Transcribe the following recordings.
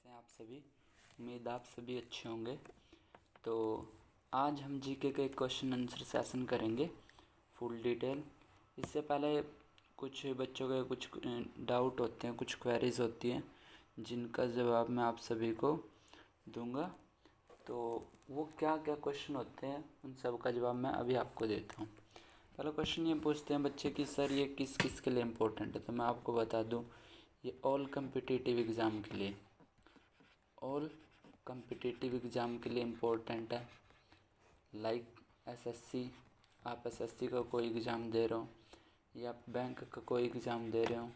कैसे हैं आप सभी। उम्मीद आप सभी अच्छे होंगे। तो आज हम जीके के क्वेश्चन आंसर सेशन करेंगे फुल डिटेल। इससे पहले कुछ बच्चों के कुछ डाउट होते हैं, कुछ क्वेरीज होती हैं जिनका जवाब मैं आप सभी को दूंगा। तो वो क्या क्या क्वेश्चन होते हैं उन सब का जवाब मैं अभी आपको देता हूँ। पहला क्वेश्चन ये पूछते हैं बच्चे कि सर ये किस किस के लिए इम्पोर्टेंट है। तो मैं आपको बता दूँ, ये ऑल कम्पिटिटिव एग्ज़ाम के लिए, ऑल कम्पिटिटिव एग्ज़ाम के लिए इम्पोर्टेंट है। लाइक एसएससी, आप एसएससी का कोई एग्ज़ाम दे रहे हो, या आप बैंक का कोई एग्ज़ाम दे रहे हो,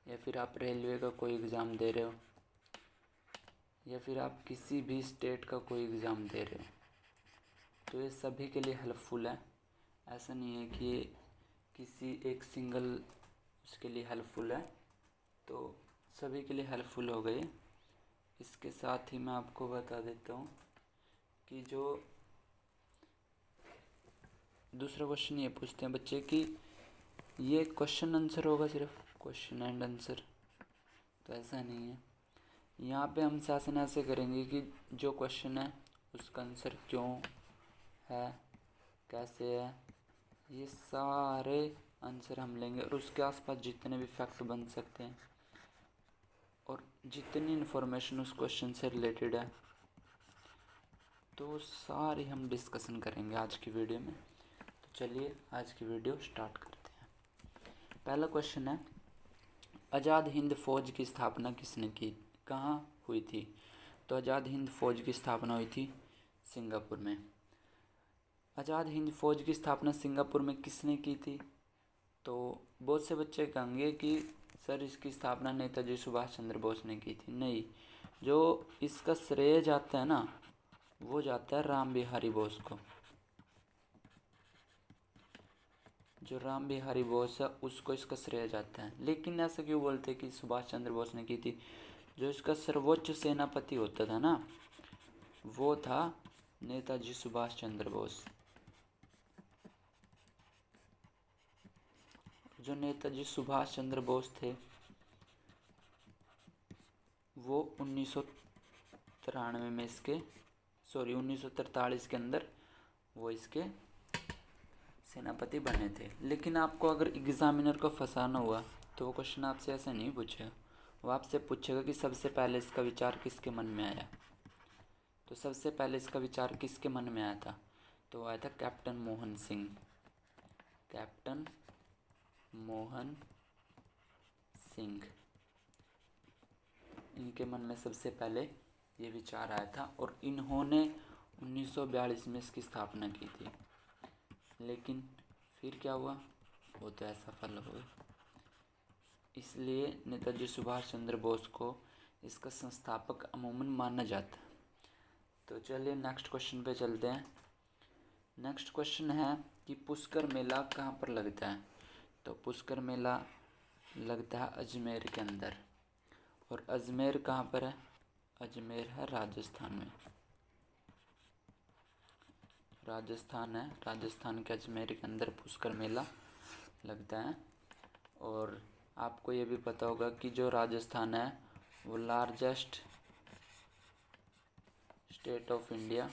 या फिर आप रेलवे का कोई एग्ज़ाम दे रहे हो, या फिर आप किसी भी स्टेट का कोई एग्ज़ाम दे रहे हो, तो ये सभी के लिए हेल्पफुल है। ऐसा नहीं है कि ये किसी एक सिंगल उसके लिए हेल्पफुल है, तो सभी के लिए हेल्पफुल हो गई। इसके साथ ही मैं आपको बता देता हूँ कि जो दूसरा क्वेश्चन ये पूछते हैं बच्चे कि ये क्वेश्चन आंसर होगा, सिर्फ क्वेश्चन एंड आंसर, तो ऐसा नहीं है। यहाँ पे हम सेशन ऐसे करेंगे कि जो क्वेश्चन है उसका आंसर क्यों है, कैसे है, ये सारे आंसर हम लेंगे और उसके आसपास जितने भी फैक्ट बन सकते हैं और जितनी इन्फॉर्मेशन उस क्वेश्चन से रिलेटेड है, तो सारी हम डिस्कशन करेंगे आज की वीडियो में। तो चलिए आज की वीडियो स्टार्ट करते हैं। पहला क्वेश्चन है, आज़ाद हिंद फौज की स्थापना किसने की, कहाँ हुई थी। तो आज़ाद हिंद फौज की स्थापना हुई थी सिंगापुर में। आज़ाद हिंद फौज की स्थापना सिंगापुर में किसने की थी। तो बहुत से बच्चे कहेंगे कि सर इसकी स्थापना नेताजी सुभाष चंद्र बोस ने की थी। नहीं, जो इसका श्रेय जाता है ना, वो जाता है राम बिहारी बोस को। जो राम बिहारी बोस है उसको इसका श्रेय जाता है। लेकिन ऐसा क्यों बोलते हैं कि सुभाष चंद्र बोस ने की थी। जो इसका सर्वोच्च सेनापति होता था ना, वो था नेताजी सुभाष चंद्र बोस। जो नेताजी सुभाष चंद्र बोस थे वो 1993 में 1943 के अंदर वो इसके सेनापति बने थे। लेकिन आपको अगर एग्जामिनर को फंसाना हुआ तो वो क्वेश्चन आपसे ऐसा नहीं पूछेगा। वो आपसे पूछेगा कि सबसे पहले इसका विचार किसके मन में आया। तो सबसे पहले इसका विचार किसके मन में आया था, तो आया था कैप्टन मोहन सिंह। कैप्टन मोहन सिंह, इनके मन में सबसे पहले ये विचार आया था और इन्होंने 1942 में इसकी स्थापना की थी। लेकिन फिर क्या हुआ, वो तो असफल हो गए। इसलिए नेताजी सुभाष चंद्र बोस को इसका संस्थापक अमूमन माना जाता है। तो चलिए नेक्स्ट क्वेश्चन पे चलते हैं। नेक्स्ट क्वेश्चन है कि पुष्कर मेला कहाँ पर लगता है। तो पुष्कर मेला लगता है अजमेर के अंदर। और अजमेर कहाँ पर है, अजमेर है राजस्थान में। राजस्थान है, राजस्थान के अजमेर के अंदर पुष्कर मेला लगता है। और आपको ये भी पता होगा कि जो राजस्थान है वो largest state of India,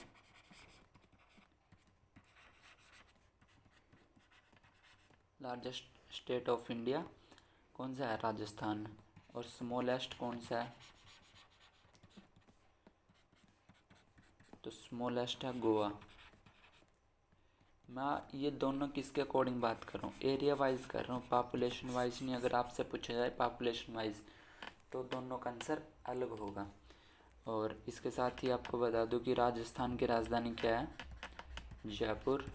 largest state of India कौन सा है, राजस्थान। और स्मॉलेस्ट कौन सा है, तो स्मॉलेस्ट है गोवा। मैं ये दोनों किसके अकॉर्डिंग बात कर रहा हूँ, एरिया वाइज कर रहा हूँ, पॉपुलेशन वाइज नहीं। अगर आपसे पूछा जाए पॉपुलेशन वाइज तो दोनों का आंसर अलग होगा। और इसके साथ ही आपको बता दूँ कि राजस्थान की राजधानी क्या है, जयपुर।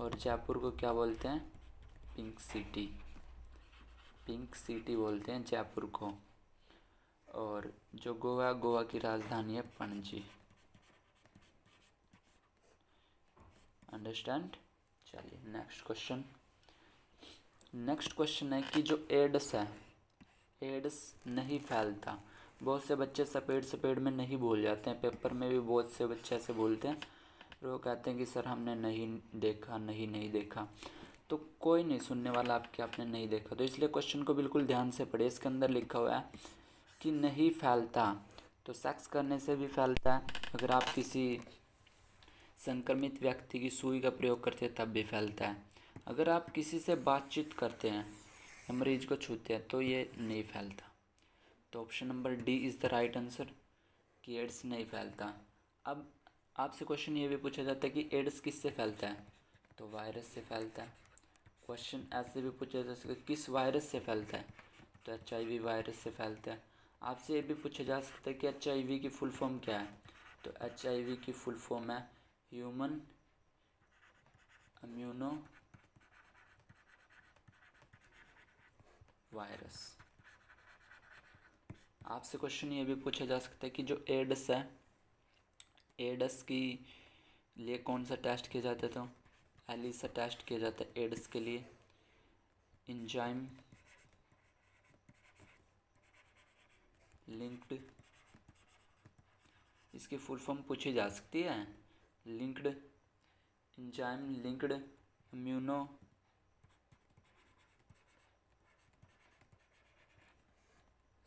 और जयपुर को क्या बोलते हैं, पिंक सिटी। पिंक सिटी बोलते हैं जयपुर को। और जो गोवा, गोवा की राजधानी है पणजी। अंडरस्टैंड। चलिए नेक्स्ट क्वेश्चन। नेक्स्ट क्वेश्चन है कि जो एड्स है, एड्स नहीं फैलता। बहुत से बच्चे सपेट सपेट में नहीं बोल जाते हैं, पेपर में भी बहुत से बच्चे ऐसे बोलते हैं। वो कहते हैं कि सर हमने नहीं देखा, नहीं देखा। तो कोई नहीं सुनने वाला आपके, आपने नहीं देखा। तो इसलिए क्वेश्चन को बिल्कुल ध्यान से पढ़िए। इसके अंदर लिखा हुआ है कि नहीं फैलता, तो सेक्स करने से भी फैलता है। अगर आप किसी संक्रमित व्यक्ति की सुई का प्रयोग करते हैं तब भी फैलता है। अगर आप किसी से बातचीत करते हैं या मरीज को छूते हैं तो ये नहीं फैलता। तो option number D is the right answer कि एड्स नहीं फैलता। अब आपसे क्वेश्चन ये भी पूछा जाता है कि एड्स किससे फैलता है, तो वायरस से फैलता है। क्वेश्चन ऐसे भी पूछा जा सकता है किस वायरस से फैलता है, तो HIV वायरस से फैलता है। आपसे ये भी पूछा जा सकता है कि HIV की फुल फॉर्म क्या है, तो HIV की फुल फॉर्म है ह्यूमन इम्यूनो वायरस। आपसे क्वेश्चन ये भी पूछा जा सकता है कि जो एड्स है, एड्स की लिए कौन सा टेस्ट किया जाता है, तो एलिसा टेस्ट किया जाता है एड्स के लिए। एंजाइम लिंक्ड, इसकी फुल फॉर्म पूछी जा सकती है, linked enzyme linked immuno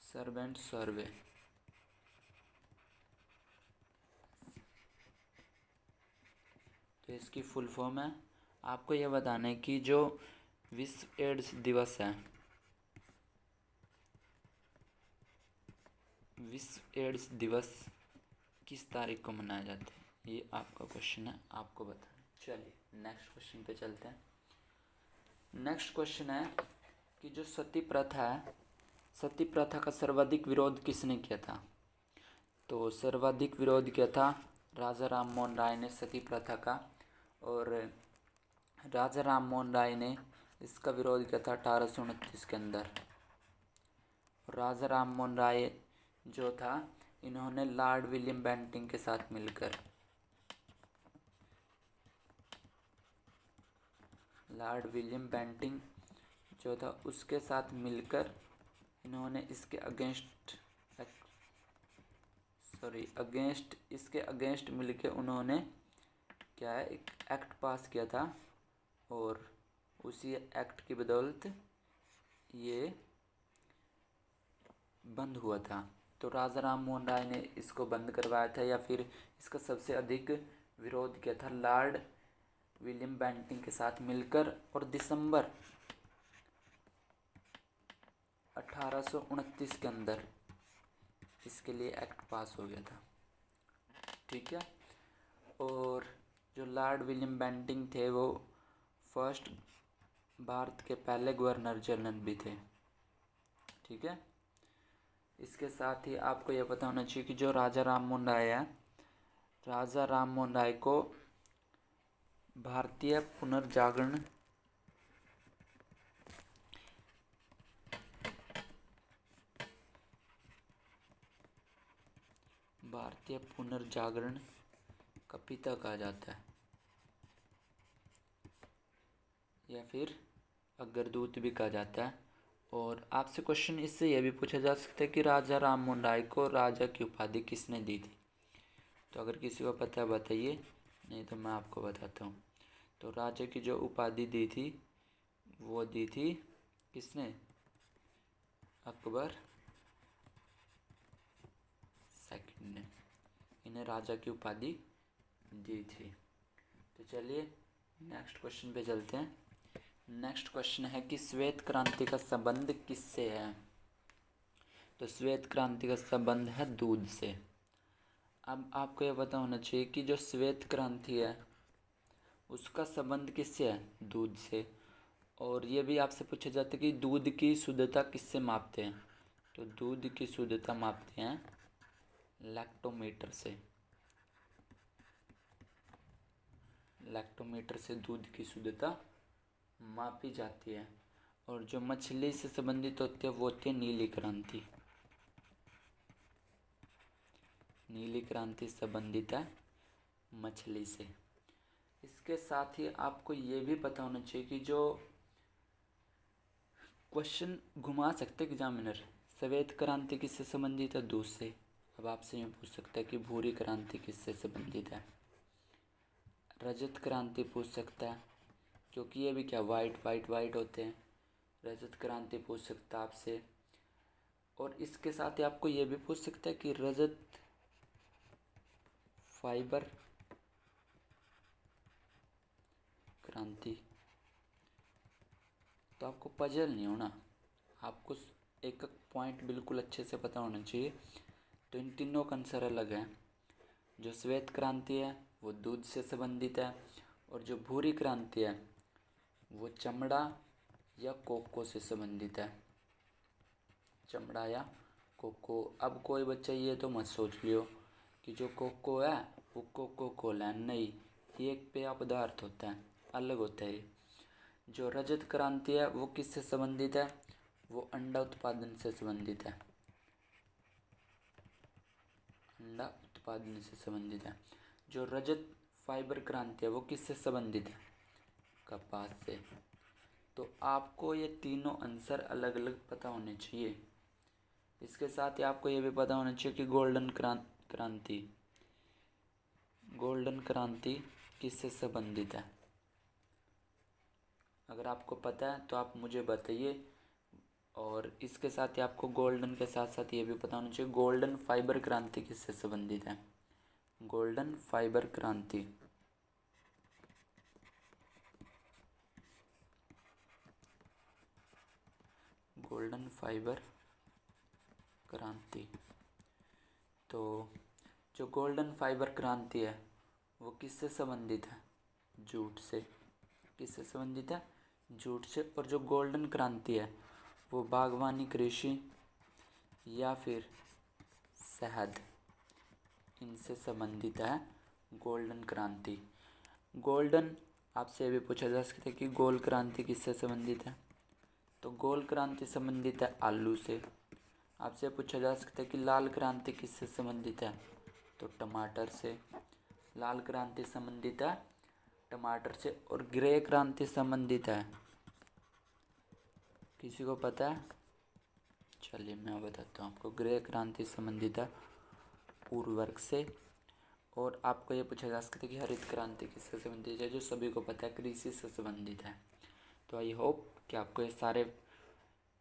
servant assay. तो इसकी फुल फॉर्म है, आपको यह बताना है कि जो विश्व एड्स दिवस है, विश्व एड्स दिवस किस तारीख को मनाया जाता है, ये आपका क्वेश्चन है, आपको बताना। चलिए नेक्स्ट क्वेश्चन पे चलते हैं। नेक्स्ट क्वेश्चन है कि जो सती प्रथा है, सती प्रथा का सर्वाधिक विरोध किसने किया था, तो सर्वाधिक विरोध किया था राजा राम मोहन राय ने सती प्रथा का। और राजा राम मोहन राय ने इसका विरोध किया था 1829 के अंदर। राजा राम मोहन राय जो था, इन्होंने लॉर्ड विलियम बेंटिंक के साथ मिलकर, लॉर्ड विलियम बेंटिंक जो था उसके साथ मिलकर इन्होंने इसके इसके अगेंस्ट मिलकर उन्होंने क्या है एक एक्ट पास किया था, और उसी एक्ट की बदौलत ये बंद हुआ था। तो राजा राम मोहन राय ने इसको बंद करवाया था या फिर इसका सबसे अधिक विरोध किया था लॉर्ड विलियम बेंटिंक के साथ मिलकर, और दिसंबर 1829 के अंदर इसके लिए एक्ट पास हो गया था। ठीक है, और जो लॉर्ड विलियम बेंटिंक थे वो फर्स्ट भारत के पहले गवर्नर जनरल भी थे। ठीक है, इसके साथ ही आपको यह पता होना चाहिए कि जो राजा राम मोहन राय है, राजा राम मोहन राय को भारतीय पुनर्जागरण का पिता कहा जाता है, या फिर अग्रदूत भी कहा जाता है। और आपसे क्वेश्चन इससे यह भी पूछा जा सकता है कि राजा राम मोहन राय को राजा की उपाधि किसने दी थी, तो अगर किसी को पता है बताइए, नहीं तो मैं आपको बताता हूँ। तो राजा की जो उपाधि दी थी वो दी थी किसने, अकबर सेकंड ने इन्हें राजा की उपाधि दी थी। तो चलिए नेक्स्ट क्वेश्चन पे चलते हैं। नेक्स्ट क्वेश्चन है कि श्वेत क्रांति का संबंध किससे है, तो श्वेत क्रांति का संबंध है दूध से। अब आपको यह पता होना चाहिए कि जो श्वेत क्रांति है उसका संबंध किससे है, दूध से। और ये भी आपसे पूछा जाता है कि दूध की शुद्धता किससे मापते हैं, तो दूध की शुद्धता मापते हैं लैक्टोमीटर से। लैक्टोमीटर से दूध की शुद्धता मापी जाती है। और जो मछली से संबंधित होती है वो होती है नीली क्रांति। नीली क्रांति संबंधित है मछली से। इसके साथ ही आपको ये भी पता होना चाहिए कि जो क्वेश्चन घुमा सकते एग्जामिनर, श्वेत क्रांति किससे संबंधित है, दूध से। अब आपसे यूँ पूछ सकता है कि भूरी क्रांति किससे संबंधित है, रजत क्रांति पूछ सकता है, क्योंकि ये भी क्या वाइट वाइट वाइट होते हैं। रजत क्रांति पूछ सकता है आपसे। और इसके साथ ही आपको ये भी पूछ सकता है कि रजत फाइबर क्रांति। तो आपको पजल नहीं होना, आपको एक एक पॉइंट बिल्कुल अच्छे से पता होना चाहिए। तो इन तीनों का आंसर अलग है। जो श्वेत क्रांति है वो दूध से संबंधित है, और जो भूरी क्रांति है वो चमड़ा या कोको से संबंधित है। चमड़ा या कोको। अब कोई बच्चा ये तो मत सोच लियो कि जो कोको है वो कोको कोला है, नहीं, ये एक पेय पदार्थ होता है, अलग होता है ये। जो रजत क्रांति है वो किससे संबंधित है? वो अंडा उत्पादन से संबंधित है, अंडा उत्पादन से संबंधित है। जो रजत फाइबर क्रांति है वो किससे संबंधित है? कपास से। तो आपको ये तीनों आंसर अलग अलग पता होने चाहिए। इसके साथ ही आपको ये भी पता होना चाहिए कि गोल्डन क्रांति किससे संबंधित है। अगर आपको पता है तो आप मुझे बताइए। और इसके साथ ही आपको गोल्डन के साथ साथ ये भी पता होना चाहिए गोल्डन फाइबर क्रांति किससे संबंधित है। गोल्डन फाइबर क्रांति, गोल्डन फाइबर क्रांति। तो जो गोल्डन फाइबर क्रांति है वो किससे संबंधित है? जूट से। किससे संबंधित है? जूट से। और जो गोल्डन क्रांति है वो बागवानी, कृषि या फिर शहद, इनसे संबंधित है गोल्डन क्रांति। गोल्डन आपसे ये भी पूछा जा सकता है कि गोल क्रांति किससे संबंधित है। तो गोल क्रांति संबंधित है आलू से। आपसे पूछा जा सकता है कि लाल क्रांति किससे संबंधित है। तो टमाटर से। लाल क्रांति संबंधित है टमाटर से। और ग्रे क्रांति संबंधित है, किसी को पता है? चलिए मैं बताता हूँ आपको। ग्रे क्रांति संबंधित है उर्वरक से। और आपको ये पूछा जा सकता है कि हरित क्रांति किससे संबंधित है, जो सभी को पता है कृषि से संबंधित है। तो आई होप कि आपको ये सारे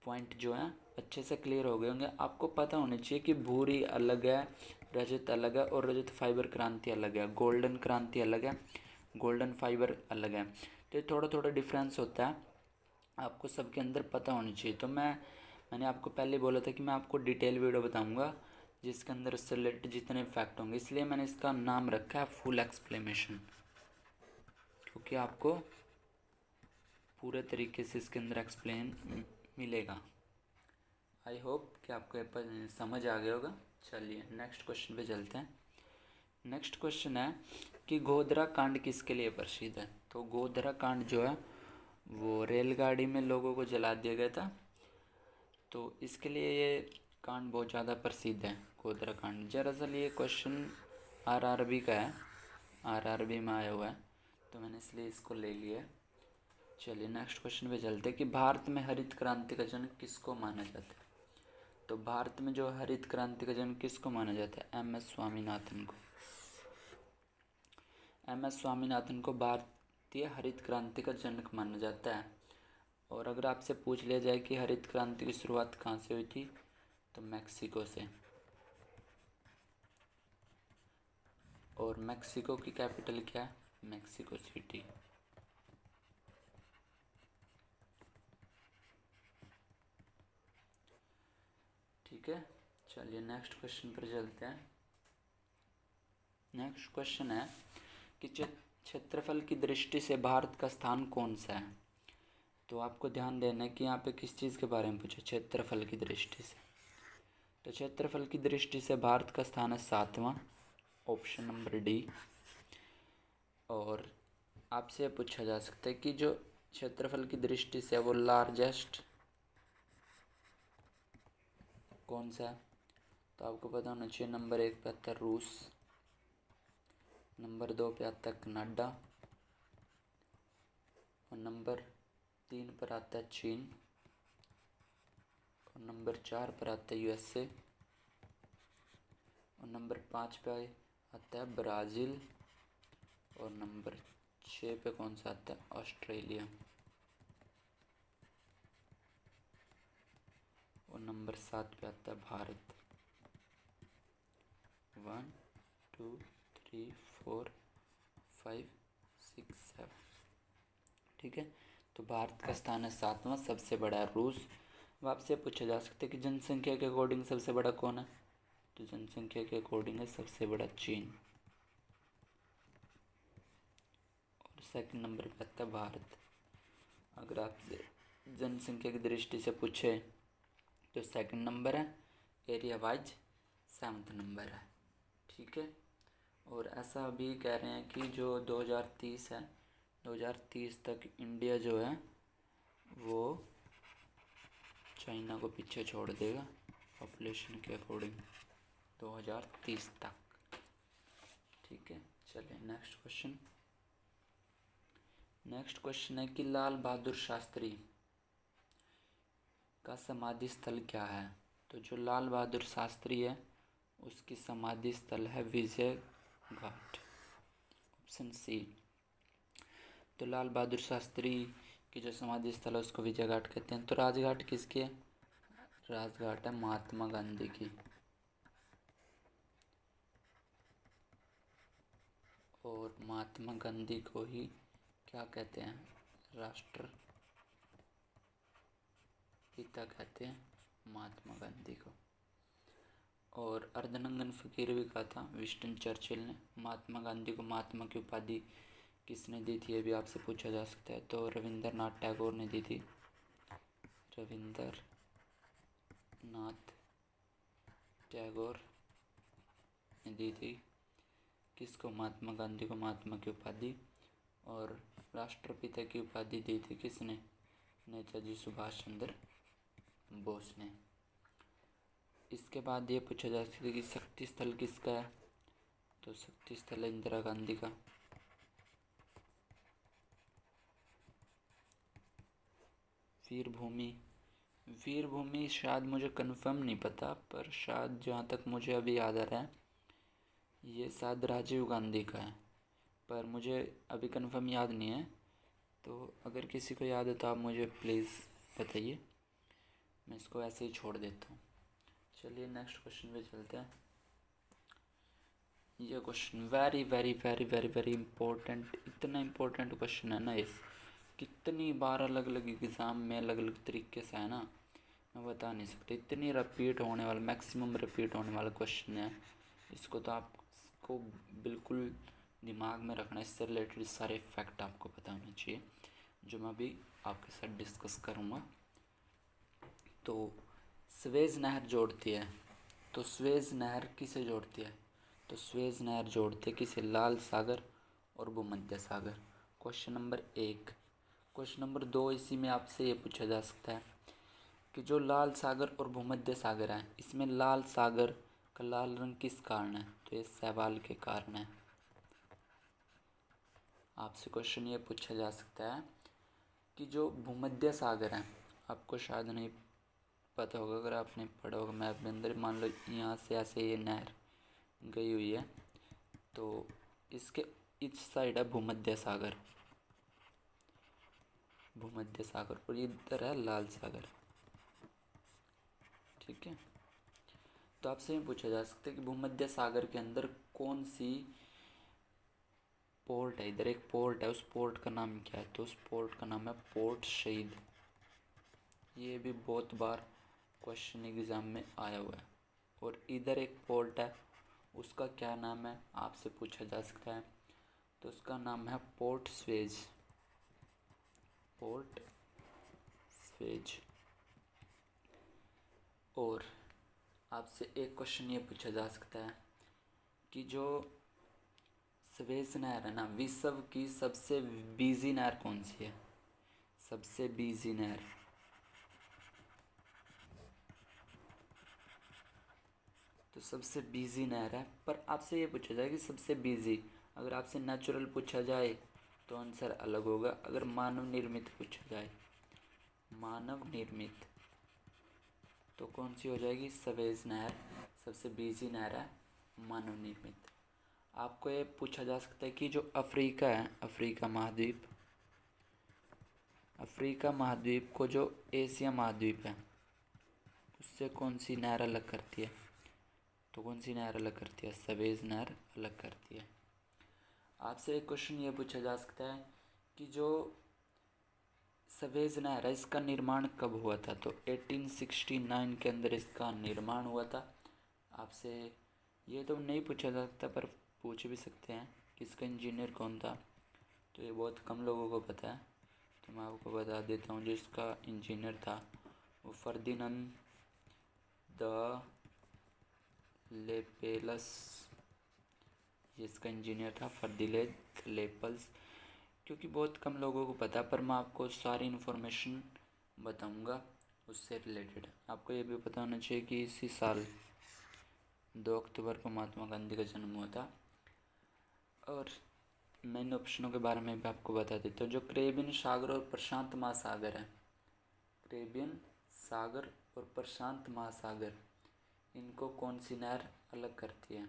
पॉइंट जो हैं अच्छे से क्लियर हो गए होंगे। आपको पता होना चाहिए कि भूरी अलग है, रजत अलग है, और रजत फाइबर क्रांति अलग है, गोल्डन क्रांति अलग है, गोल्डन फाइबर अलग है। तो ये थोड़ा थोड़ा डिफरेंस होता है, आपको सबके अंदर पता होनी चाहिए। तो मैंने आपको पहले बोला था कि मैं आपको डिटेल वीडियो बताऊंगा जिसके अंदर उससे रिलेटेड जितने फैक्ट होंगे, इसलिए मैंने इसका नाम रखा है फुल एक्सप्लेनेशन, क्योंकि आपको पूरे तरीके से इसके अंदर एक्सप्लेन मिलेगा। आई होप कि आपको ये समझ आ गया होगा। चलिए नेक्स्ट क्वेश्चन पे चलते हैं। नेक्स्ट क्वेश्चन है कि गोधरा कांड किसके लिए प्रसिद्ध है। तो गोधरा कांड जो है वो रेलगाड़ी में लोगों को जला दिया गया था, तो इसके लिए ये कांड बहुत ज़्यादा प्रसिद्ध है, गोधरा कांड। दरअसल ये क्वेश्चन आरआरबी का है, आरआरबी में आया हुआ है, तो मैंने इसलिए इसको ले लिया है। चलिए नेक्स्ट क्वेश्चन पे चलते हैं कि भारत में हरित क्रांति का जनक किसको माना जाता है। तो भारत में जो हरित क्रांति का जनक किसको माना जाता है? एम एस स्वामीनाथन को। एम एस स्वामीनाथन को भारतीय हरित क्रांति का जनक माना जाता है। और अगर आपसे पूछ लिया जाए कि हरित क्रांति की शुरुआत कहाँ से हुई थी, तो मैक्सिको से। और मैक्सिको की कैपिटल क्या है? Mexico city. ठीक है, चलिए नेक्स्ट क्वेश्चन पर चलते हैं। नेक्स्ट क्वेश्चन है कि क्षेत्रफल की दृष्टि से भारत का स्थान कौन सा है। तो आपको ध्यान देना है कि यहाँ पे किस चीज़ के बारे में पूछा, क्षेत्रफल की दृष्टि से। तो क्षेत्रफल की दृष्टि से भारत का स्थान है 7वां, ऑप्शन नंबर डी। और आपसे पूछा जा सकता है कि जो क्षेत्रफल की दृष्टि से वो लार्जेस्ट कौन सा है। तो आपको पता होना चाहिए नंबर 1 पे आता है रूस, नंबर 2 पे आता है कनाडा, और नंबर 3 पर आता है चीन, और नंबर 4 पर आता है यूएसए, और नंबर 5 पे आता है ब्राज़ील, और नंबर 6 पे कौन सा आता है? ऑस्ट्रेलिया। और नंबर 7 पे आता है भारत। 1 2 3 4 5 6 7। ठीक है, तो भारत का स्थान है 7वां, सबसे बड़ा है रूस। अब आपसे पूछा जा सकता है कि जनसंख्या के अकॉर्डिंग सबसे बड़ा कौन है, तो जनसंख्या के अकॉर्डिंग है सबसे बड़ा चीन, और सेकंड नंबर पे आता है भारत। अगर आपसे जनसंख्या की दृष्टि से पूछे तो सेकंड नंबर है, एरिया वाइज 7th नंबर है। ठीक है, और ऐसा भी कह रहे हैं कि जो 2030 है, 2030 तक इंडिया जो है वो चाइना को पीछे छोड़ देगा पॉपुलेशन के अकॉर्डिंग 2030 तक। ठीक है, चलिए नेक्स्ट क्वेश्चन है कि लाल बहादुर शास्त्री का समाधि स्थल क्या है। तो जो लाल बहादुर शास्त्री है उसकी समाधि स्थल है विजय घाट, ऑप्शन सी। तो लाल बहादुर शास्त्री की जो समाधि स्थल है उसको विजय घाट कहते हैं। तो राजघाट किसकी है, राजघाट है महात्मा गांधी की। और महात्मा गांधी को ही क्या कहते हैं, राष्ट्र पिता कहते हैं महात्मा गांधी को। और अर्धनंगन फकीर भी कहा था विंस्टन चर्चिल ने। महात्मा गांधी को महात्मा की उपाधि किसने दी थी, ये भी आपसे पूछा जा सकता है। तो रविंद्रनाथ टैगोर ने दी थी, रविंद्रनाथ टैगोर ने दी थी किसको, महात्मा गांधी को महात्मा की उपाधि। और राष्ट्रपिता की उपाधि दी थी किसने, नेताजी सुभाष चंद्र बोस ने। इसके बाद ये पूछा जा सकता है कि शक्ति स्थल किसका है, तो शक्ति स्थल है इंदिरा गांधी का। वीर भूमि शायद मुझे कंफर्म नहीं पता, पर शायद जहाँ तक मुझे अभी याद आ रहा है ये शायद राजीव गांधी का है, पर मुझे अभी कंफर्म याद नहीं है। तो अगर किसी को याद है तो आप मुझे प्लीज़ बताइए, मैं इसको ऐसे ही छोड़ देता हूँ। चलिए नेक्स्ट क्वेश्चन पे चलते हैं। ये question very very very very very important, इतना इम्पोर्टेंट क्वेश्चन है ना ये, कितनी बार अलग अलग एग्ज़ाम में अलग अलग तरीके से है ना, मैं बता नहीं सकता। इतनी रिपीट होने वाला, मैक्सिमम रिपीट होने वाला क्वेश्चन है। इसको तो आपको बिल्कुल दिमाग में रखना, इससे रिलेटेड सारे फैक्ट आपको पता होने चाहिए जो मैं अभी आपके साथ डिस्कस करूँगा। तो स्वेज नहर जोड़ती है, तो स्वेज नहर किसे जोड़ती है, तो स्वेज नहर जोड़ती है किसे, लाल सागर और भूमध्य सागर। Question number 1। क्वेश्चन नंबर 2 इसी में आपसे ये पूछा जा सकता है कि जो लाल सागर और भूमध्य सागर है, इसमें लाल सागर का लाल रंग किस कारण है, तो ये शैवाल के कारण है। आपसे क्वेश्चन ये पूछा जा सकता है कि जो भूमध्य सागर है, आपको शायद नहीं पता होगा, अगर आपने पढ़ा होगा मैप में अंदर, मान लो यहाँ से ऐसे ये नहर गई हुई है, तो इसके इस साइड है भूमध्य सागर, और इधर है लाल सागर। ठीक है, तो आपसे ये पूछा जा सकता है कि भूमध्य सागर के अंदर कौन सी पोर्ट है, इधर एक पोर्ट है, उस पोर्ट का नाम क्या है, तो उस पोर्ट का नाम है पोर्ट शहीद। ये भी बहुत बार क्वेश्चन एग्ज़ाम में आया हुआ है। और इधर एक पोर्ट है, उसका क्या नाम है, आपसे पूछा जा सकता है, तो उसका नाम है पोर्ट स्वेज, पोर्ट स्वेज। और आपसे एक क्वेश्चन ये पूछा जा सकता है कि जो स्वेज नहर है ना, विश्व की सबसे बिजी नहर कौन सी है, सबसे बिजी नहर, तो सबसे बिजी नहर है। पर आपसे ये पूछा जाए कि सबसे बिजी, अगर आपसे नेचुरल पूछा जाए तो आंसर अलग होगा, अगर मानव निर्मित पूछा जाए, मानव निर्मित, तो कौन सी हो जाएगी, स्वेज नहर सबसे बिजी नहर है, मानव निर्मित। आपको ये पूछा जा सकता है कि जो अफ्रीका है, अफ्रीका महाद्वीप को जो एशिया महाद्वीप है उससे कौन सी नहर अलग करती है? तो कौन सी नहर अलग करती है? सवेज नहर अलग करती है। आपसे एक क्वेश्चन ये पूछा जा सकता है कि जो सवेज नहर है इसका निर्माण कब हुआ था? तो 1869 के अंदर इसका निर्माण हुआ था। आपसे ये तो नहीं पूछा जा सकता पर पूछ भी सकते हैं कि इसका इंजीनियर कौन था। तो ये बहुत कम लोगों को पता है, तो मैं आपको बता देता हूँ। जो इसका इंजीनियर था वो फर्दिनांड द लेपेलस, ये इसका इंजीनियर था, फर्दिनांड लेपेलस। क्योंकि बहुत कम लोगों को पता है पर मैं आपको सारी इन्फॉर्मेशन बताऊंगा उससे रिलेटेड। आपको ये भी पता होना चाहिए कि इसी साल 2 अक्टूबर को महात्मा गांधी का जन्म हुआ था। और मेन ऑप्शनों के बारे में भी आपको बता देता हूँ। जो कैरेबियन सागर और प्रशांत महासागर है, कैरेबियन सागर और प्रशांत महासागर, इनको कौन सी नहर अलग करती है?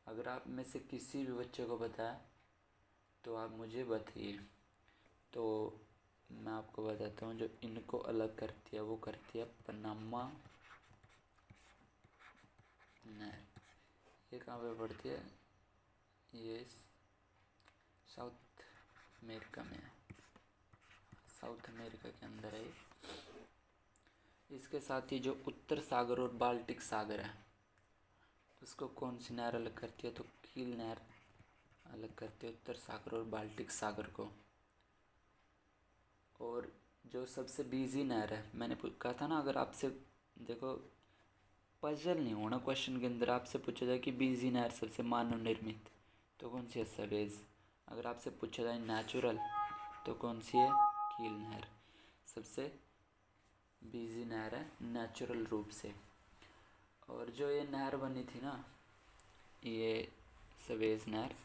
अगर आप में से किसी भी बच्चे को पता है तो आप मुझे बताइए। तो मैं आपको बताता हूँ जो इनको अलग करती है वो करती है पनामा नहर। ये कहाँ पे पड़ती है? ये साउथ अमेरिका में है, साउथ अमेरिका के अंदर है। इसके साथ ही जो उत्तर सागर और बाल्टिक सागर है उसको कौन सी नहर अलग करती है? तो कील नहर अलग करती है उत्तर सागर और बाल्टिक सागर को। और जो सबसे बिजी नहर है, मैंने कहा था ना, अगर आपसे देखो पजल नहीं होना, क्वेश्चन के अंदर आपसे पूछा जाए कि बिजी नहर सबसे मानव निर्मित तो कौन सी है? सवेज। अगर आपसे पूछा जाए नेचुरल तो कौन सी है? कील नहर। सबसे बिजी नहर है नेचुरल रूप से। और जो ये नहर बनी थी ना, ये सवेज नहर,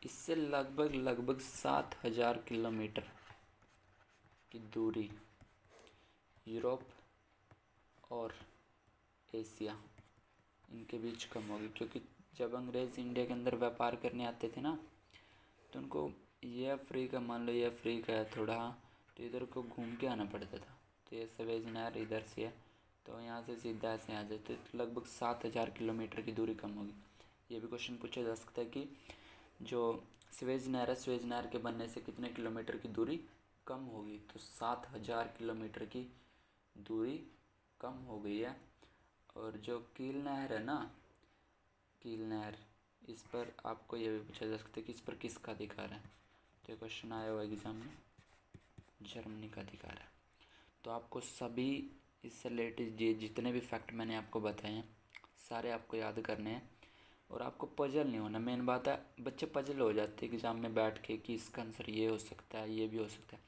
इससे लगभग 7,000 किलोमीटर की दूरी यूरोप और एशिया इनके बीच कम होगी। क्योंकि जब अंग्रेज़ इंडिया के अंदर व्यापार करने आते थे ना तो उनको ये अफ्रीका, मान लो ये अफ्रीका है थोड़ा, तो इधर को घूम के आना पड़ता था। तो ये सवेज नहर इधर से है तो यहाँ से सीधा ऐसे आ जाते, तो लगभग 7,000 किलोमीटर की दूरी कम होगी। ये भी क्वेश्चन पूछा जा सकता है कि जो सवेज नहर है, सवेज नहर के बनने से कितने किलोमीटर की दूरी कम होगी? तो 7,000 किलोमीटर की दूरी कम हो गई है। और जो कील नहर है ना, कील नहर, इस पर आपको ये भी पूछा जा सकता है कि इस पर किसका अधिकार है? तो क्वेश्चन आया हुआ एग्ज़ाम में, जर्मनी का अधिकार है। तो आपको सभी इससे रिलेटेड जितने भी फैक्ट मैंने आपको बताए हैं सारे आपको याद करने हैं। और आपको पजल नहीं होना, मेन बात है। बच्चे पजल हो जाते हैं एग्ज़ाम में बैठ के कि इसका आंसर ये हो सकता है, ये भी हो सकता है।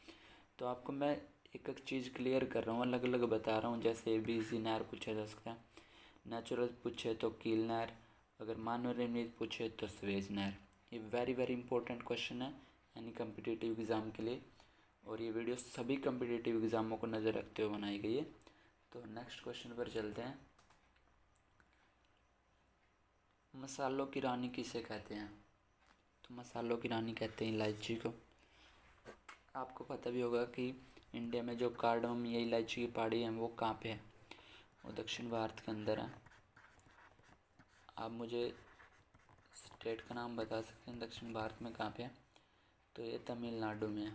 तो आपको मैं एक एक चीज़ क्लियर कर रहा हूँ, अलग अलग बता रहा हूँ। जैसे बिजी नहर पूछा जा सकता है, नेचुरल पूछे तो कील नहर, अगर मानव निर्मित पूछे तो सवेज नहर। ये वेरी वेरी इंपॉर्टेंट क्वेश्चन है यानी कम्पिटिटिव एग्ज़ाम के लिए। और ये वीडियो सभी कम्पिटिटिव एग्ज़ामों को नज़र रखते हुए बनाई गई है। तो नेक्स्ट क्वेश्चन पर चलते हैं। मसालों की रानी किसे कहते हैं? तो मसालों की रानी कहते हैं इलायची को। आपको पता भी होगा कि इंडिया में जो कार्डमम या इलायची की पहाड़ी है वो कहाँ पे है? वो दक्षिण भारत के अंदर है। आप मुझे स्टेट का नाम बता सकते हैं दक्षिण भारत में कहाँ पे है? तो ये तमिलनाडु में है।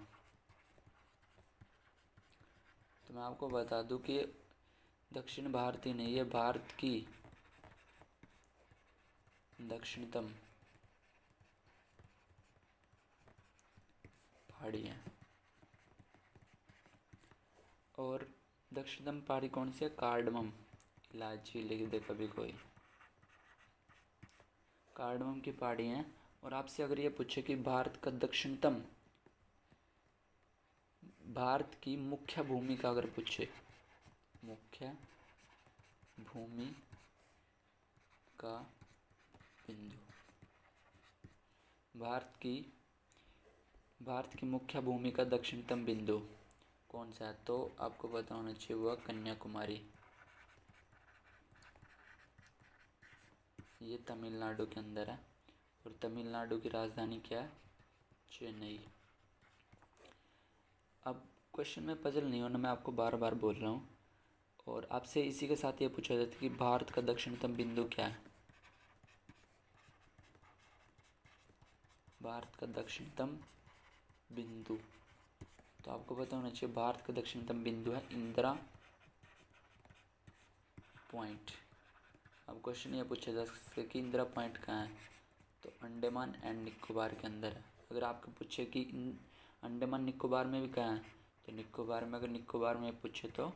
तो मैं आपको बता दूं कि दक्षिण भारत ही नहीं, ये भारत की दक्षिणतम पहाड़ी है। और दक्षिणतम पहाड़ी कौन सी है? कार्डमम। इलायची लिख दे कभी कोई, कार्डमम की पहाड़ी है। और आपसे अगर ये पूछे कि भारत का दक्षिणतम, भारत की मुख्य भूमि का अगर पूछे, मुख्य भूमि का बिंदु, भारत की मुख्य भूमि का दक्षिणतम बिंदु कौन सा है? तो आपको पता होना चाहिए वह कन्याकुमारी। ये तमिलनाडु के अंदर है। और तमिलनाडु की राजधानी क्या है? चेन्नई। अब क्वेश्चन में पजल नहीं होना, मैं आपको बार बार बोल रहा हूँ। और आपसे इसी के साथ ये पूछा जाता है कि भारत का दक्षिणतम बिंदु क्या है। भारत का दक्षिणतम बिंदु, तो आपको पता होना चाहिए भारत का दक्षिणतम बिंदु है इंदिरा पॉइंट। अब क्वेश्चन ये पूछा जा सकता है कि इंदिरा पॉइंट कहाँ है, तो अंडमान एंड निकोबार के अंदर है। अगर आपको पूछे कि अंडमान निकोबार में भी कहाँ है, तो निकोबार में, अगर निकोबार में पूछे तो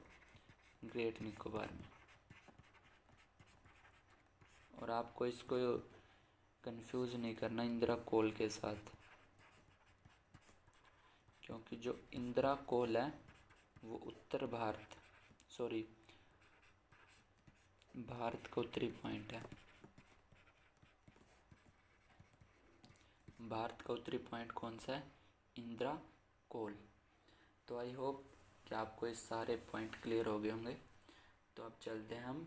ग्रेट निकोबार में। और आपको इसको कंफ्यूज नहीं करना इंदिरा कोल के साथ, क्योंकि जो इंदिरा कोल है वो उत्तर भारत का उत्तरी पॉइंट है। भारत का उत्तरी पॉइंट कौन सा है, इंदिरा कोल। तो आई होप कि आपको ये सारे पॉइंट क्लियर हो गए होंगे। तो अब चलते हैं हम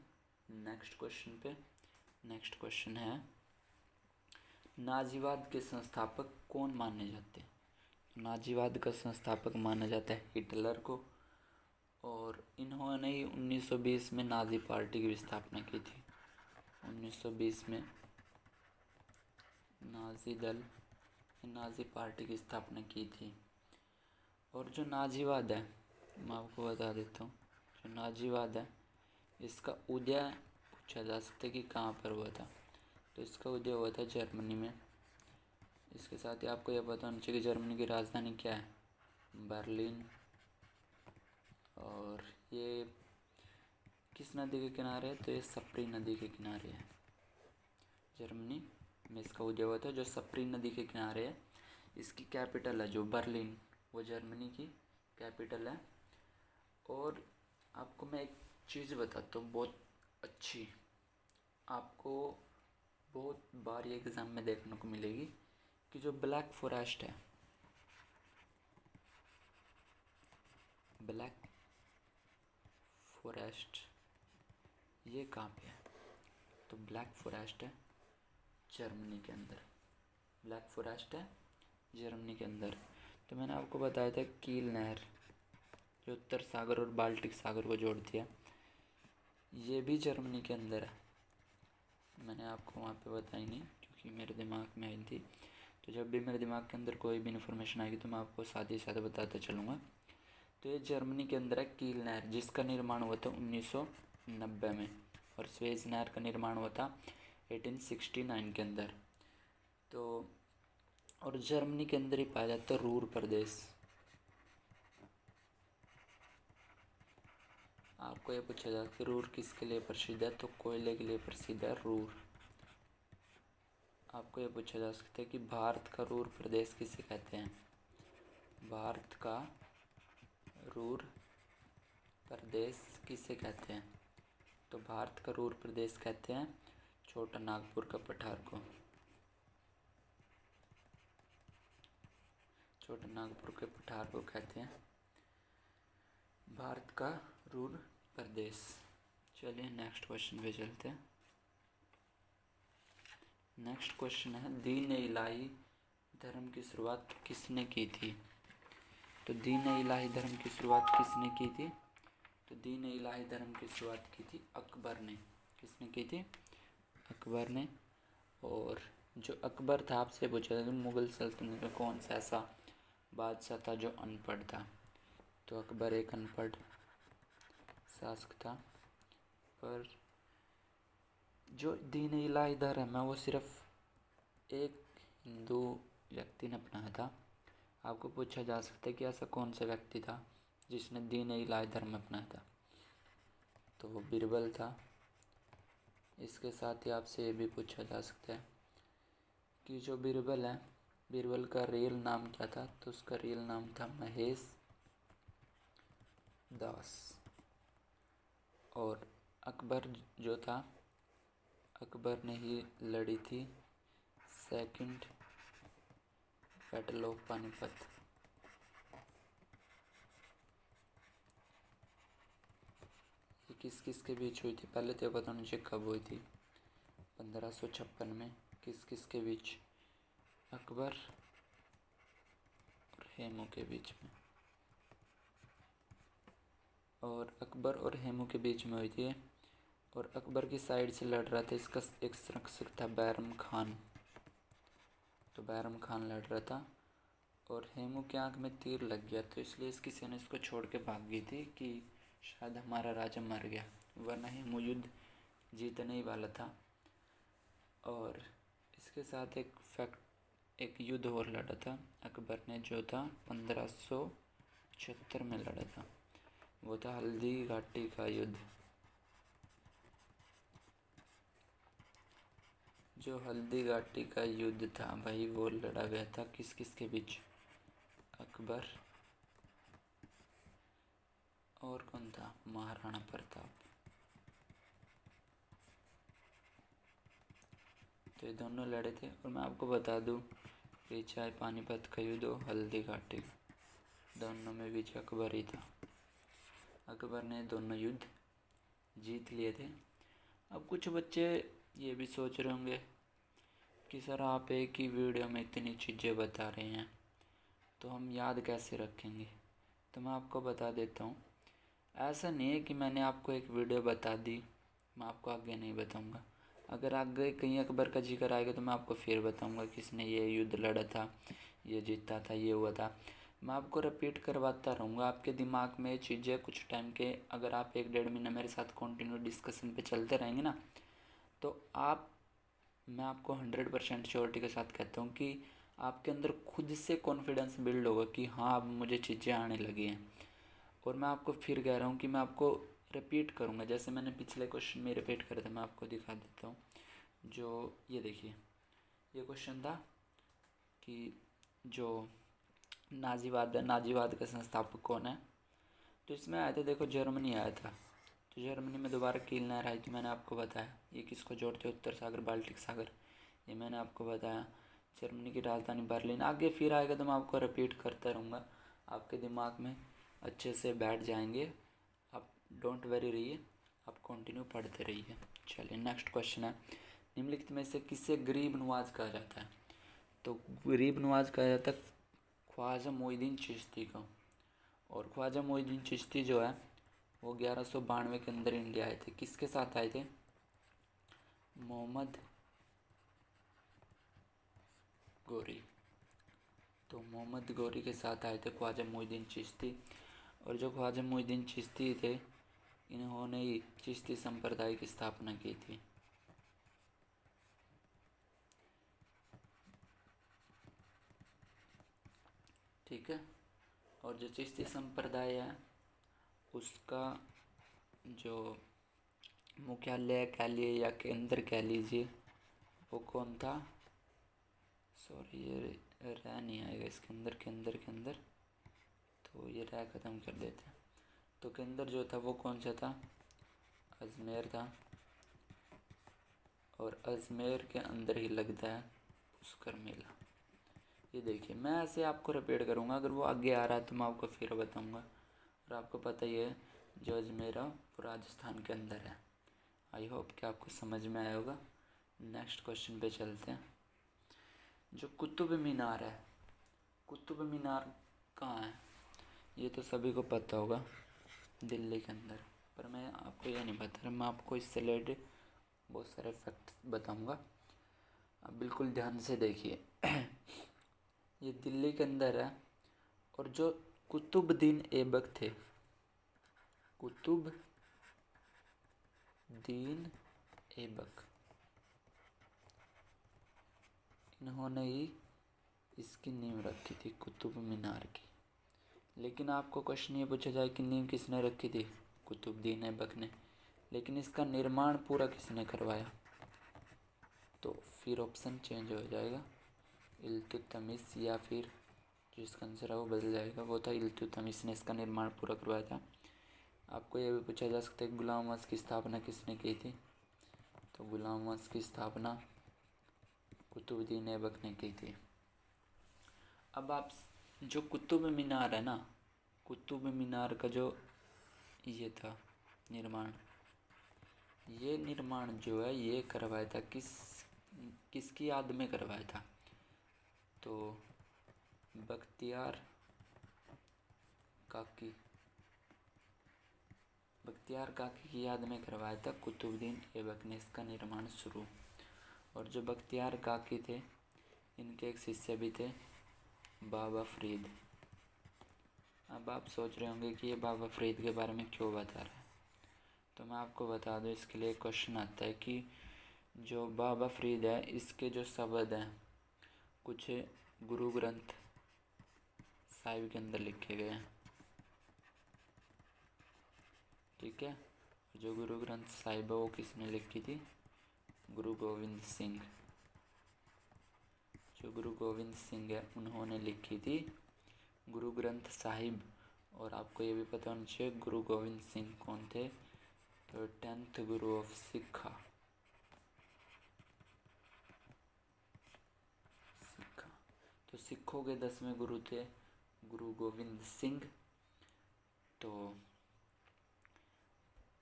नेक्स्ट क्वेश्चन पे। नेक्स्ट क्वेश्चन है, नाजीवाद के संस्थापक कौन माने जाते हैं। नाजीवाद का संस्थापक माना जाता है हिटलर को, और इन्होंने ही 1920 में नाजी पार्टी की स्थापना की थी। 1920 में नाजी दल, नाजी पार्टी की स्थापना की थी। और जो नाजीवाद है, मैं आपको बता देता हूँ, जो नाजीवाद है इसका उदय पूछा जा सकता है कि कहाँ पर हुआ था, तो इसका उदय हुआ था जर्मनी में। इसके साथ ही आपको यह पता होना चाहिए कि जर्मनी की राजधानी क्या है, बर्लिन। और ये किस नदी के किनारे है, तो ये सप्री नदी के किनारे है। जर्मनी में इसका उदय हुआ था, जो सप्री नदी के किनारे है। इसकी कैपिटल है जो बर्लिन, वो जर्मनी की कैपिटल है। और आपको मैं एक चीज़ बताता हूँ बहुत अच्छी, आपको बहुत बार ये एग्ज़ाम में देखने को मिलेगी कि जो ब्लैक फॉरेस्ट है, ब्लैक फॉरेस्ट ये कहाँ पे है, तो ब्लैक फॉरेस्ट है जर्मनी के अंदर। ब्लैक फॉरेस्ट है जर्मनी के अंदर। तो मैंने आपको बताया था कील नहर जो उत्तर सागर और बाल्टिक सागर को जोड़ती है, ये भी जर्मनी के अंदर है। मैंने आपको वहाँ पे बताई नहीं क्योंकि मेरे दिमाग में आई थी, तो जब भी मेरे दिमाग के अंदर कोई भी इन्फॉर्मेशन आएगी तो मैं आपको साथ ही साथ बताता चलूँगा। तो ये जर्मनी के अंदर है कील नहर, जिसका निर्माण हुआ था 1990 में, और स्वेज नहर का निर्माण हुआ था 1869 के अंदर। तो और जर्मनी के अंदर ही पाया जाता है रूर प्रदेश। आपको ये पूछा जाता है कि रूर किसके लिए प्रसिद्ध है, तो कोयले के लिए प्रसिद्ध है रूर। आपको ये पूछा जा सकता है कि भारत का रूर प्रदेश किसे कहते हैं। भारत का रूर प्रदेश किसे कहते हैं, तो भारत का रूर प्रदेश कहते हैं छोटा नागपुर का पठार को। छोटा नागपुर के पठार को कहते हैं भारत का रूर प्रदेश। चलिए नेक्स्ट क्वेश्चन पे चलते हैं। नेक्स्ट क्वेश्चन है, दीन इलाही धर्म की शुरुआत किसने की थी। तो दीन इलाही धर्म की शुरुआत किसने की थी, तो दीन इलाही धर्म की शुरुआत की थी अकबर ने। किसने की थी, अकबर ने। और जो अकबर था, आपसे पूछा था कि मुग़ल सल्तनत में कौन सा ऐसा बादशाह था जो अनपढ़ था, तो अकबर एक अनपढ़ शासक था। पर जो दीन इलाही धर्म है वो सिर्फ एक हिंदू व्यक्ति ने अपनाया था। आपको पूछा जा सकता है कि ऐसा कौन सा व्यक्ति था जिसने दीन इलाही धर्म अपनाया था, तो वो बीरबल था। इसके साथ ही आपसे ये भी पूछा जा सकता है कि जो बीरबल है, बीरबल का रियल नाम क्या था, तो उसका रियल नाम था महेश दास। और अकबर जो था, अकबर ने ही लड़ी थी सेकंड बैटल ऑफ पानीपत। ये किस किस के बीच हुई थी, पहले तो पता नहीं चाहिए कब हुई थी। 1556 में। किस किस के बीच, अकबर और हेमू के बीच में। और अकबर और हेमू के बीच में हुई थी। और अकबर की साइड से लड़ रहा था, इसका एक संरक्षक था बैरम खान, तो बैरम खान लड़ रहा था और हेमू की आंख में तीर लग गया, तो इसलिए इसकी सेना इसको छोड़ के भाग गई थी कि शायद हमारा राजा मर गया, वरना हेमू युद्ध जीतने ही वाला था। और इसके साथ एक युद्ध और लड़ा था अकबर ने, जो था 1576 में लड़ा था, वो था हल्दी घाटी का युद्ध। जो हल्दी घाटी का युद्ध था भाई, वो लड़ा गया था किस किस के बीच, अकबर और कौन था, महाराणा प्रताप। तो ये दोनों लड़े थे। और मैं आपको बता दूं कि चाहे पानीपत का युद्ध हो, हल्दी घाटी, दोनों में विजय अकबर ही था। अकबर ने दोनों युद्ध जीत लिए थे। अब कुछ बच्चे ये भी सोच रहे होंगे कि सर आप एक ही वीडियो में इतनी चीज़ें बता रहे हैं तो हम याद कैसे रखेंगे। तो मैं आपको बता देता हूँ, ऐसा नहीं है कि मैंने आपको एक वीडियो बता दी, मैं आपको आगे नहीं बताऊँगा। अगर आगे कहीं अकबर का जिक्र आएगा तो मैं आपको फिर बताऊँगा किसने ये युद्ध लड़ा था, ये जीता था, ये हुआ था। मैं आपको रिपीट करवाता रहूँगा, आपके दिमाग में चीज़ें कुछ टाइम के, अगर आप 1-1.5 महीना मेरे साथ कंटिन्यू डिस्कशन पे चलते रहेंगे ना, तो मैं आपको 100% श्योरिटी के साथ कहता हूँ कि आपके अंदर खुद से कॉन्फिडेंस बिल्ड होगा कि हाँ अब मुझे चीज़ें आने लगी हैं। और मैं आपको फिर कह रहा हूँ कि मैं आपको रिपीट करूँगा, जैसे मैंने पिछले क्वेश्चन में रिपीट करे थे, मैं आपको दिखा देता हूँ। जो ये देखिए, ये क्वेश्चन था कि जो नाजीवाद का संस्थापक कौन है, तो इसमें आए थे, देखो जर्मनी आया था। तो जर्मनी में दोबारा कील नहर आई थी, मैंने आपको बताया ये किसको जोड़ते, उत्तर सागर बाल्टिक सागर, ये मैंने आपको बताया। जर्मनी की राजधानी बर्लिन, आगे फिर आएगा तो मैं आपको रिपीट करता रहूँगा, आपके दिमाग में अच्छे से बैठ जाएंगे। आप डोंट वरी रहिए, आप कंटिन्यू पढ़ते रहिए। चलिए नेक्स्ट क्वेश्चन है, निम्नलिखित में से किसे गरीब नवाज कहा जाता है। तो गरीब नवाज कहा जाता है ख्वाजा मोइनुद्दीन चिश्ती को। और ख्वाजा मोइनुद्दीन चिश्ती जो है वो 1192 के अंदर इंडिया आए थे। किसके साथ आए थे, मोहम्मद गोरी। तो मोहम्मद गोरी के साथ आए थे ख्वाजा मोइनुद्दीन चिश्ती। और जो ख्वाजा मोइनुद्दीन चिश्ती थे, इन्होंने ही चिश्ती संप्रदाय की स्थापना की थी। ठीक है। और जो चिश्ती संप्रदाय है उसका जो मुख्यालय कह लिए या केंद्र कह लीजिए, वो कौन था, सॉरी ये रह नहीं आएगा इसके अंदर, के अंदर तो ये रह ख़त्म कर देते हैं। तो केंद्र जो था वो कौन सा था, अजमेर था। और अजमेर के अंदर ही लगता है पुष्कर मेला। ये देखिए, मैं ऐसे आपको रिपीट करूँगा, अगर वो आगे आ रहा है तो मैं आपको फिर बताऊँगा। और आपको पता ही है जो अजमेर है वो राजस्थान के अंदर है। आई होप कि आपको समझ में आया होगा। नेक्स्ट क्वेश्चन पे चलते हैं। जो कुतुब मीनार है, कुतुब मीनार कहाँ है, ये तो सभी को पता होगा, दिल्ली के अंदर। पर मैं आपको ये नहीं बता रहा, मैं आपको इससे रिलेटेड बहुत सारे फैक्ट्स बताऊंगा, आप बिल्कुल ध्यान से देखिए। ये दिल्ली के अंदर है। और जो कुतुबुद्दीन ऐबक थे, कुतुबुद्दीन ऐबक, इन्होंने ही इसकी नींव रखी थी कुतुब मीनार की। लेकिन आपको क्वेश्चन ये पूछा जाए कि नींव किसने रखी थी, कुतुबुद्दीन ऐबक ने, लेकिन इसका निर्माण पूरा किसने करवाया, तो फिर ऑप्शन चेंज हो जाएगा, इल्तुतमिश, या फिर जो इसका आंसर है वो बदल जाएगा, वो था इल्तुतमिश ने इसका निर्माण पूरा करवाया था। आपको ये भी पूछा जा सकता है गुलाम वंश की स्थापना किसने की थी, तो गुलाम वंश की स्थापना कुतुबुद्दीन ऐबक ने की थी। अब आप जो कुतुब मीनार है ना, कुतुब मीनार का जो ये था निर्माण, ये निर्माण जो है ये करवाया था किसकी याद में करवाया था, तो बख्तियार काकी, बख्तियार काकी की याद में करवाया था कुतुबुद्दीन ऐबक ने इसका निर्माण शुरू। और जो बख्तियार काकी थे इनके एक शिष्य भी थे बाबा फरीद। अब आप सोच रहे होंगे कि ये बाबा फरीद के बारे में क्यों बता रहा है, तो मैं आपको बता दूं, इसके लिए क्वेश्चन आता है कि जो बाबा फरीद है इसके जो शब्द हैं कुछ गुरु ग्रंथ साहिब के अंदर लिखे गए हैं। ठीक है, जो गुरु ग्रंथ साहिब है वो किसने लिखी थी? गुरु गोविंद सिंह। जो गुरु गोविंद सिंह है उन्होंने लिखी थी गुरु ग्रंथ साहिब। और आपको ये भी पता होना चाहिए गुरु गोविंद सिंह कौन थे? तो 10th गुरु ऑफ सिखा। तो सिखों के 10वें गुरु थे गुरु गोविंद सिंह। तो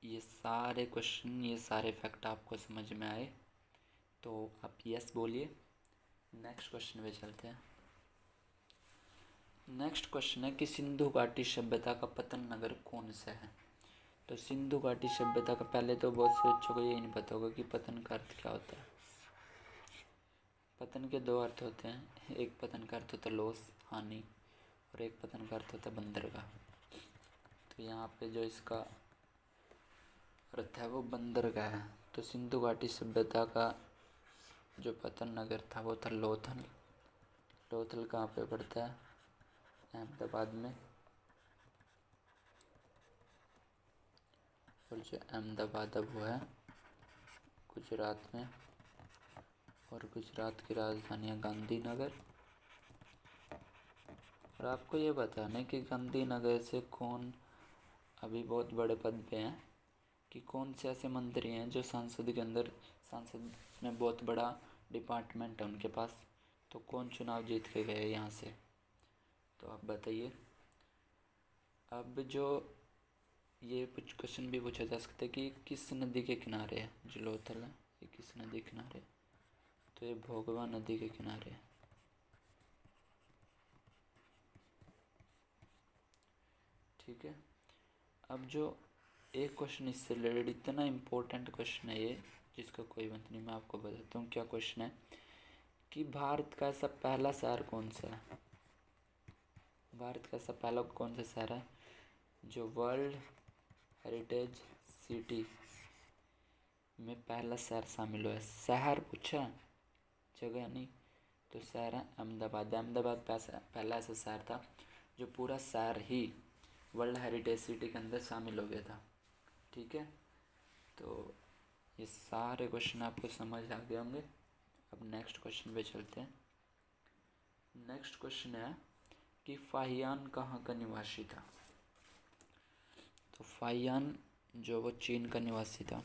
ये सारे क्वेश्चन, ये सारे फैक्ट आपको समझ में आए तो आप यस बोलिए। नेक्स्ट क्वेश्चन पे चलते हैं। नेक्स्ट क्वेश्चन है कि सिंधु घाटी सभ्यता का पतन नगर कौन सा है? तो सिंधु घाटी सभ्यता का, पहले तो बहुत से बच्चों को ये नहीं पता होगा कि पतन का अर्थ क्या होता है। पतन के दो अर्थ होते हैं, एक पतन का अर्थ होता है लॉस, हानि, और एक पतन का अर्थ होता है बंदरगाह। तो यहाँ पे जो इसका अर्थ है वो बंदरगाह है। तो सिंधु घाटी सभ्यता का जो पतन नगर था वो था लोथल। लोथल कहाँ पे पड़ता है? अहमदाबाद में। और जो अहमदाबाद अब वो है गुजरात में, और गुजरात की राजधानी है गांधीनगर। और आपको ये बताना है कि गांधीनगर से कौन अभी बहुत बड़े पद पे हैं, कि कौन से ऐसे मंत्री हैं जो संसद के अंदर, संसद में बहुत बड़ा डिपार्टमेंट है उनके पास, तो कौन चुनाव जीत के गए यहाँ से? तो आप बताइए। अब जो ये कुछ क्वेश्चन भी पूछा जा सकता है कि किस नदी के किनारे है जो लोथल है, ये किस नदी के किनारे? तो ये भोगवा नदी के किनारे है। ठीक है, अब जो एक क्वेश्चन इससे रिलेटेड इतना इम्पोर्टेंट क्वेश्चन है ये, जिसका कोई मत नहीं, मैं आपको बताता हूँ क्या क्वेश्चन है कि भारत का ऐसा पहला शहर कौन सा है? भारत का ऐसा पहला कौन सा शहर है जो वर्ल्ड हेरिटेज सिटी में पहला शहर शामिल हुआ है? शहर पूछा, जगह नहीं। तो शहर है अहमदाबाद। अहमदाबाद पहला ऐसा शहर था जो पूरा शहर ही वर्ल्ड हेरिटेज सिटी के अंदर शामिल हो गया था। ठीक है, तो ये सारे क्वेश्चन आपको समझ आ गए होंगे। अब नेक्स्ट क्वेश्चन पे चलते हैं। नेक्स्ट क्वेश्चन है कि फाहियान कहाँ का निवासी था? तो फाहियान जो वो चीन का निवासी था।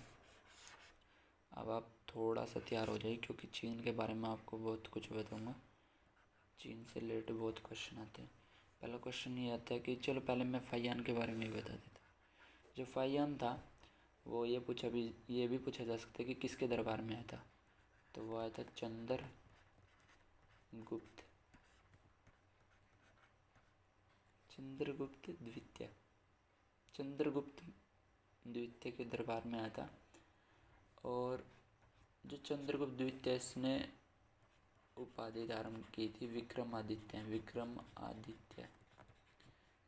अब आप थोड़ा सा तैयार हो जाइए क्योंकि चीन के बारे में आपको बहुत कुछ बताऊँगा। चीन से रिलेटेड बहुत क्वेश्चन आते हैं। पहला क्वेश्चन ये आता है कि चलो पहले मैं फाहियान के बारे में ही बता देता। जो फाहियान था वो ये भी पूछा जा सकता है कि किसके दरबार में आया था? तो वो आया था चंद्रगुप्त द्वितीय के दरबार में आया था। और जो चंद्रगुप्त द्वितीय, इसने उपाधि धारण की थी विक्रमादित्य।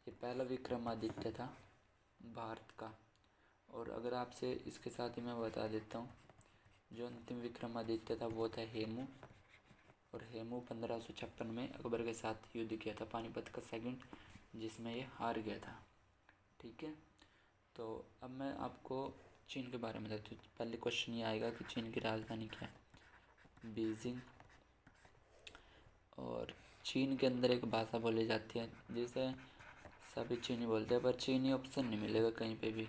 ये पहला विक्रमादित्य था भारत का। और अगर आपसे इसके साथ ही मैं बता देता हूँ, जो अंतिम विक्रमादित्य था वो था हेमू। और हेमू 1556 में अकबर के साथ युद्ध किया था, पानीपत का सेकंड, जिसमें ये हार गया था। ठीक है, तो अब मैं आपको चीन के बारे में बताता हूँ। पहले क्वेश्चन ये आएगा कि चीन की राजधानी क्या है? बीजिंग। और चीन के अंदर एक भाषा बोली जाती है जिसे सभी चीनी बोलते हैं, पर चीनी ऑप्शन नहीं मिलेगा कहीं पे भी।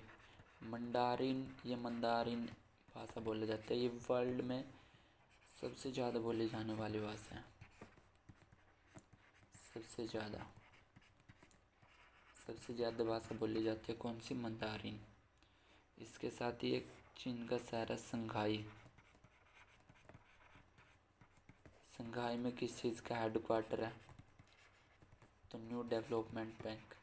मंदारिन भाषा बोले जाते हैं। ये वर्ल्ड में सबसे ज़्यादा बोली जाने वाली भाषा है। सबसे ज़्यादा भाषा बोली जाती है कौन सी? मंदारिन। इसके साथ ही एक चीन का शहर है संघाई। संघाई में किस चीज़ का हेडक्वार्टर है? तो new development bank.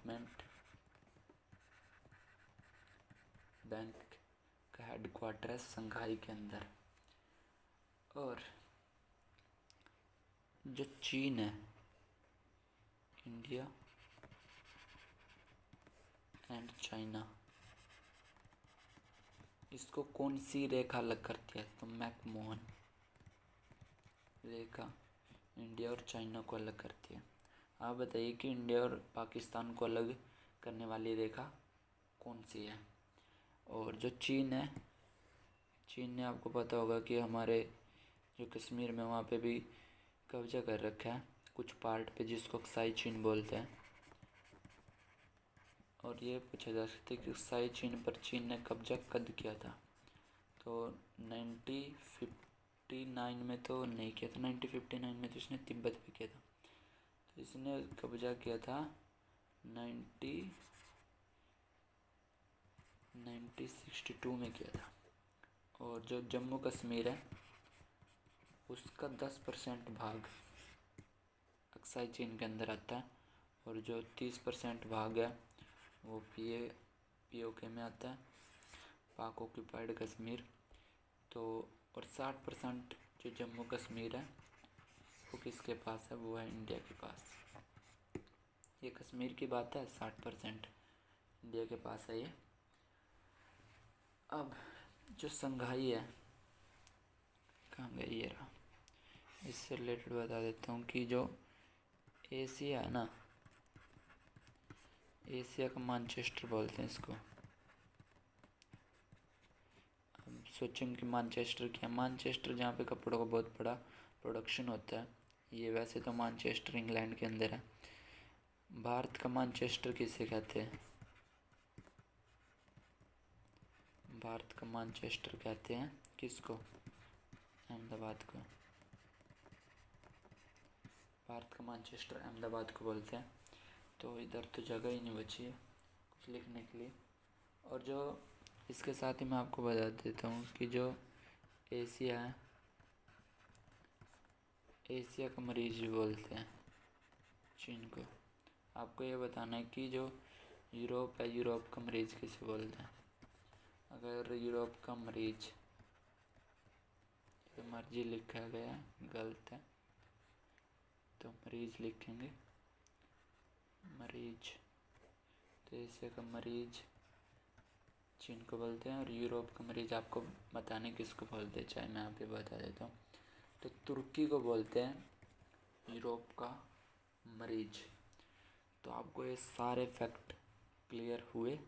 Development bank का हेडक्वार्टर है शंघाई के अंदर। और जो चीन है, इंडिया एंड चाइना, इसको कौन सी रेखा अलग करती है? तो मैकमोहन रेखा इंडिया और चाइना को अलग करती है। आप बताइए कि इंडिया और पाकिस्तान को अलग करने वाली रेखा कौन सी है? और जो चीन है, चीन ने आपको पता होगा कि हमारे जो कश्मीर में वहाँ पे भी कब्जा कर रखा है कुछ पार्ट पे, जिसको अक्साई चीन बोलते हैं। और ये पूछा जा सकता है कि अक्साई चीन पर चीन ने कब्जा कब किया था? तो 1959 में तो नहीं किया था, 1959 में तो इसने तिब्बत पे किया था। तो इसने कब्जा किया था 1962 में किया था। और जो जम्मू कश्मीर है उसका 10% भाग अक्साई चीन के अंदर आता है, और जो 30% भाग है वो POK में आता है, पाक ऑक्यूपाइड कश्मीर। तो और 60% जो जम्मू कश्मीर है वो किसके पास है? वो है इंडिया के पास। ये कश्मीर की बात है, 60% इंडिया के पास है ये। अब जो शंघाई है, कहाँ गई ये रहा, इससे रिलेटेड बता देता हूँ कि जो एशिया है ना, एशिया का मैनचेस्टर बोलते हैं इसको। अब सोचेंगे कि मैनचेस्टर क्या? मैनचेस्टर जहाँ पे कपड़ों का बहुत बड़ा प्रोडक्शन होता है। ये वैसे तो मैनचेस्टर इंग्लैंड के अंदर है। भारत का मैनचेस्टर किसे कहते हैं? भारत का मैनचेस्टर कहते हैं किसको? अहमदाबाद को। भारत का मैनचेस्टर अहमदाबाद को बोलते हैं। तो इधर तो जगह ही नहीं बची है कुछ लिखने के लिए। और जो इसके साथ ही मैं आपको बता देता हूँ कि जो एशिया है, एशिया का मरीज भी बोलते हैं चीन को। आपको ये बताना है कि जो यूरोप है, यूरोप का मरीज किसे बोलते हैं? अगर यूरोप का मरीज मर्जी लिखा गया गलत है तो मरीज लिखेंगे, मरीज। तो एशिया का मरीज चीन को बोलते हैं, और यूरोप का मरीज आपको बताने किसको बोलते हैं, चाहे मैं आप ही बता देता हूँ। तो तुर्की को बोलते हैं यूरोप का मरीज। तो आपको ये सारे फैक्ट क्लियर हुए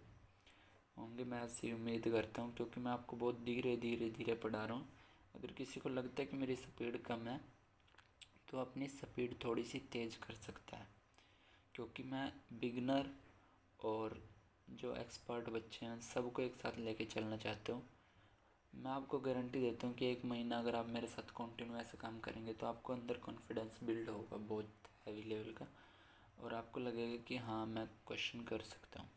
होंगे, मैं ऐसी उम्मीद करता हूँ, क्योंकि मैं आपको बहुत धीरे धीरे धीरे पढ़ा रहा हूँ। अगर किसी को लगता है कि मेरी स्पीड कम है तो अपनी स्पीड थोड़ी सी तेज़ कर सकता है, क्योंकि मैं बिगनर और जो एक्सपर्ट बच्चे हैं सबको एक साथ लेके चलना चाहता हूँ। मैं आपको गारंटी देता हूँ कि 1 महीना अगर आप मेरे साथ कंटिन्यू ऐसा काम करेंगे तो आपको अंदर कॉन्फिडेंस बिल्ड होगा बहुत हैवी लेवल का, और आपको लगेगा कि हाँ मैं क्वेश्चन कर सकता हूँ,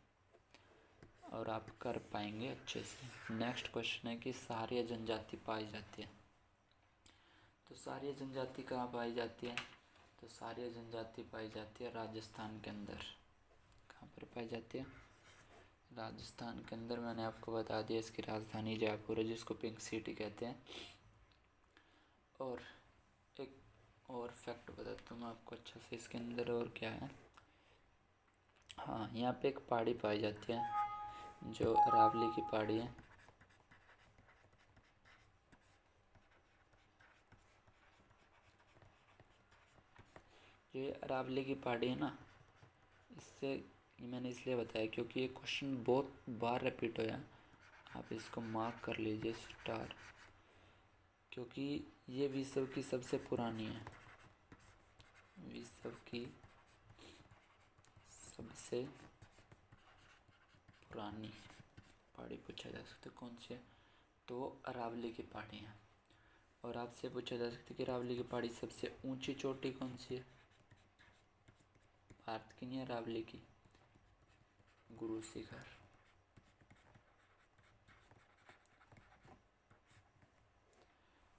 और आप कर पाएंगे अच्छे से। नेक्स्ट क्वेश्चन है कि सारी जनजाति पाई जाती है। तो सारी जनजाति कहाँ पाई जाती है? तो सारी जनजाति पाई जाती है राजस्थान के अंदर। कहाँ पर पाई जाती है? राजस्थान के अंदर। मैंने आपको बता दिया इसकी राजधानी जयपुर है, जिसको पिंक सिटी कहते हैं। और एक और फैक्ट बताता हूँ मैं आपको अच्छा से इसके अंदर और क्या है। हाँ, यहाँ पे एक पहाड़ी पाई जाती है जो अरावली की पहाड़ी है। जो ये अरावली की पहाड़ी है ना, इससे मैंने इसलिए बताया क्योंकि ये क्वेश्चन बहुत बार रिपीट होया। आप इसको मार्क कर लीजिए स्टार, क्योंकि ये विश्व की सबसे पुरानी है, विश्व की सबसे पुरानी पहाड़ी पूछा जा सकता है कौन सी है, तो अरावली की पहाड़ी है। और आपसे पूछा जा सकता है कि अरावली की पहाड़ी सबसे ऊंची चोटी कौन सी है? भारत की नहीं है, अरावली की, गुरु शिखर।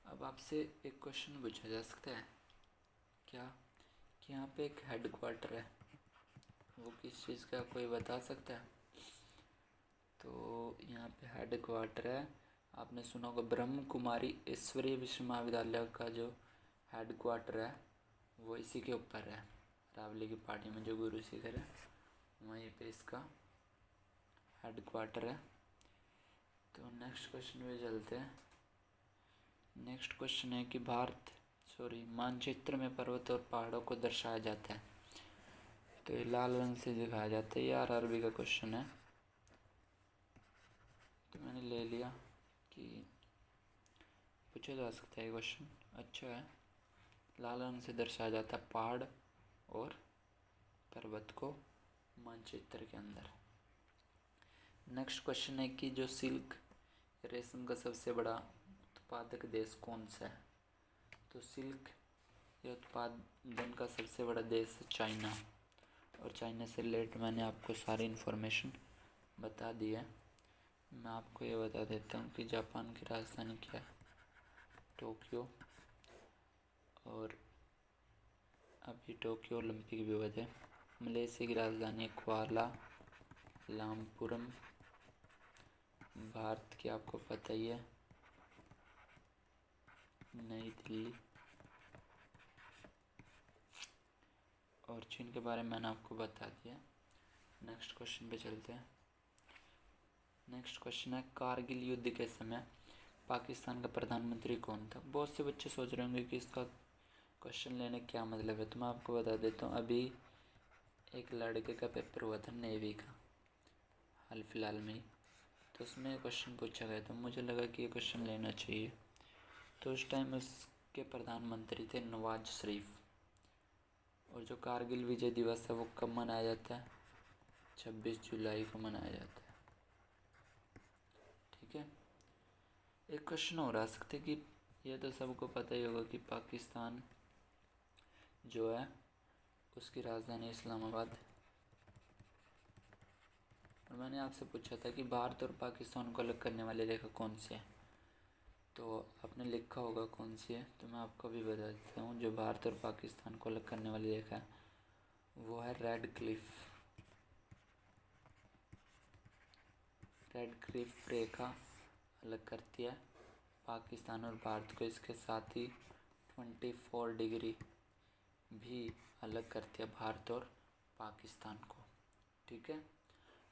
अब आपसे एक क्वेश्चन पूछा जा सकता है क्या कि यहाँ पे एक हेड क्वार्टर है वो किस चीज़ का कोई बता सकता है? तो यहाँ पे हेड क्वार्टर है, आपने सुना होगा ब्रह्म कुमारी ईश्वरीय विश्वविद्यालय का जो हेड क्वार्टर है वो इसी के ऊपर है, रावली की पार्टी में जो गुरु शिखर है वहीं पे इसका हेड क्वार्टर है। तो नेक्स्ट क्वेश्चन पे चलते हैं। नेक्स्ट क्वेश्चन है कि मानचित्र में पर्वत और पहाड़ों को दर्शाया जाता है, तो ये लाल रंग से दिखाया जाता है। ये आरआरबी का क्वेश्चन है, तो मैंने ले लिया कि पूछा जा सकता है। क्वेश्चन अच्छा है। लाल रंग से दर्शाया जाता है पहाड़ और पर्वत को मानचित्र के अंदर। नेक्स्ट क्वेश्चन है कि जो सिल्क रेशम का सबसे बड़ा उत्पादक देश कौन सा है? तो सिल्क ये उत्पादन का सबसे बड़ा देश है चाइना, और चाइना से रिलेटेड मैंने आपको सारी इन्फॉर्मेशन बता दी है। मैं आपको ये बता देता हूँ कि जापान की राजधानी क्या है, टोक्यो, और अभी टोक्यो ओलंपिक भी हुए थे। मलेशिया की राजधानी कुआला लामपुरम। भारत की आपको पता ही है, नई दिल्ली। और चीन के बारे में मैंने आपको बता दिया। नेक्स्ट क्वेश्चन पे चलते हैं। नेक्स्ट क्वेश्चन है कारगिल युद्ध के समय पाकिस्तान का प्रधानमंत्री कौन था? बहुत से बच्चे सोच रहे होंगे कि इसका क्वेश्चन लेने क्या मतलब है, तो मैं आपको बता देता हूँ। अभी एक लड़के का पेपर हुआ था नेवी का हाल फिलहाल में ही, तो उसमें क्वेश्चन पूछा गया था। मुझे लगा कि ये क्वेश्चन लेना चाहिए। तो उस टाइम उसके प्रधानमंत्री थे नवाज शरीफ। और जो कारगिल विजय दिवस है वो कब मनाया जाता है? 26 जुलाई को मनाया जाता है। ठीक है। एक क्वेश्चन और आ सकते कि ये तो सबको पता ही होगा कि पाकिस्तान जो है उसकी राजधानी इस्लामाबाद। और मैंने आपसे पूछा था कि भारत और पाकिस्तान को अलग करने वाली रेखा कौन सी है, तो आपने लिखा होगा कौन सी है। तो मैं आपको भी बता देता हूँ। जो भारत और पाकिस्तान को अलग करने वाली रेखा है वो है रेड क्लिफ। रेड क्लिफ रेखा अलग करती है पाकिस्तान और भारत को। इसके साथ ही 24 डिग्री भी अलग करती है भारत और पाकिस्तान को। ठीक है।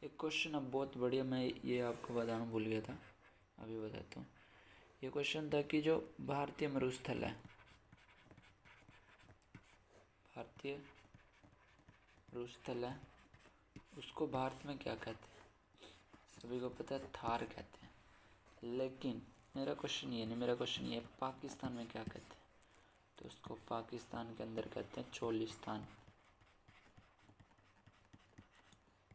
एक क्वेश्चन अब बहुत बढ़िया, मैं ये आपको बताना भूल गया था, अभी बताता हूँ। ये क्वेश्चन था कि जो भारतीय मरुस्थल है, भारतीय मरुस्थल है उसको भारत में क्या कहते हैं? सभी को पता है थार कहते हैं। लेकिन मेरा क्वेश्चन ये नहीं, मेरा क्वेश्चन ये है पाकिस्तान में क्या कहते हैं? तो उसको पाकिस्तान के अंदर कहते हैं चोलिस्तान।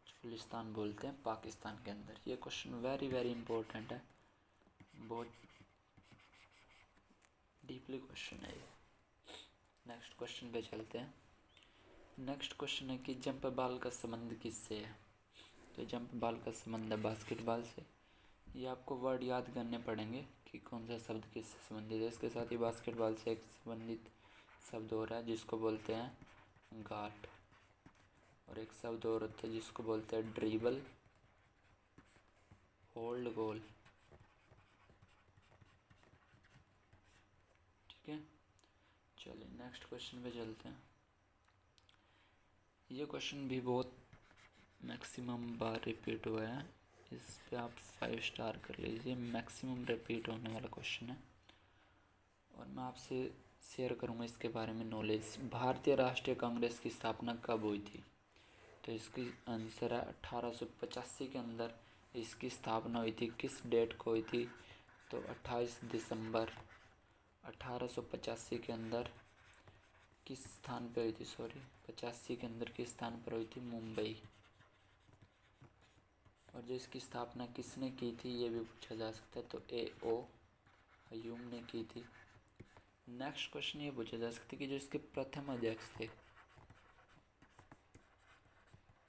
चोलिस्तान बोलते हैं पाकिस्तान के अंदर। ये क्वेश्चन वेरी वेरी इंपॉर्टेंट है, बहुत डीपली क्वेश्चन है ये। नेक्स्ट क्वेश्चन पे चलते हैं। नेक्स्ट क्वेश्चन है कि जंप बॉल का संबंध किससे है? तो जंप बॉल का संबंध है बास्केटबॉल से। ये आपको वर्ड याद करने पड़ेंगे कि कौन सा शब्द किससे संबंधित है। इसके साथ ही बास्केटबॉल से एक संबंधित शब्द हो रहा है जिसको बोलते हैं गार्ड, और एक शब्द और होता है जिसको बोलते हैं ड्रिबल, होल्ड, गोल। ठीक है। चलिए नेक्स्ट क्वेश्चन पे चलते हैं। ये क्वेश्चन भी बहुत मैक्सिमम बार रिपीट हुआ है, इस पे आप 5 स्टार कर लीजिए। मैक्सिमम रिपीट होने वाला क्वेश्चन है और मैं आपसे शेयर करूँगा इसके बारे में नॉलेज। भारतीय राष्ट्रीय कांग्रेस की स्थापना कब हुई थी? तो इसकी आंसर है 1885 के अंदर इसकी स्थापना हुई थी। किस डेट को हुई थी? तो 28 दिसंबर 1885 के अंदर किस स्थान पे हुई थी? 85 के अंदर किस स्थान पर हुई थी? मुंबई। और जो इसकी स्थापना किसने की थी ये भी पूछा जा सकता है, तो A.O. ह्यूम ने की थी। नेक्स्ट क्वेश्चन ये पूछा जा सकता है कि जो इसके प्रथम अध्यक्ष थे,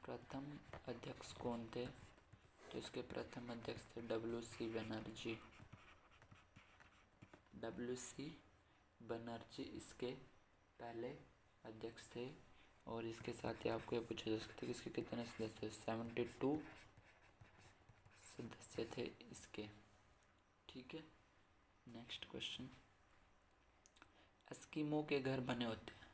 प्रथम अध्यक्ष कौन थे? तो इसके प्रथम अध्यक्ष थे W.C. बनर्जी। W.C. बनर्जी इसके पहले अध्यक्ष थे और इसके साथ ही आपको ये पूछा जा सकता है कि इसके कितने सदस्य, 72 सदस्य थे इसके। ठीक है, नेक्स्ट क्वेश्चन, एस्किमो के घर बने होते हैं।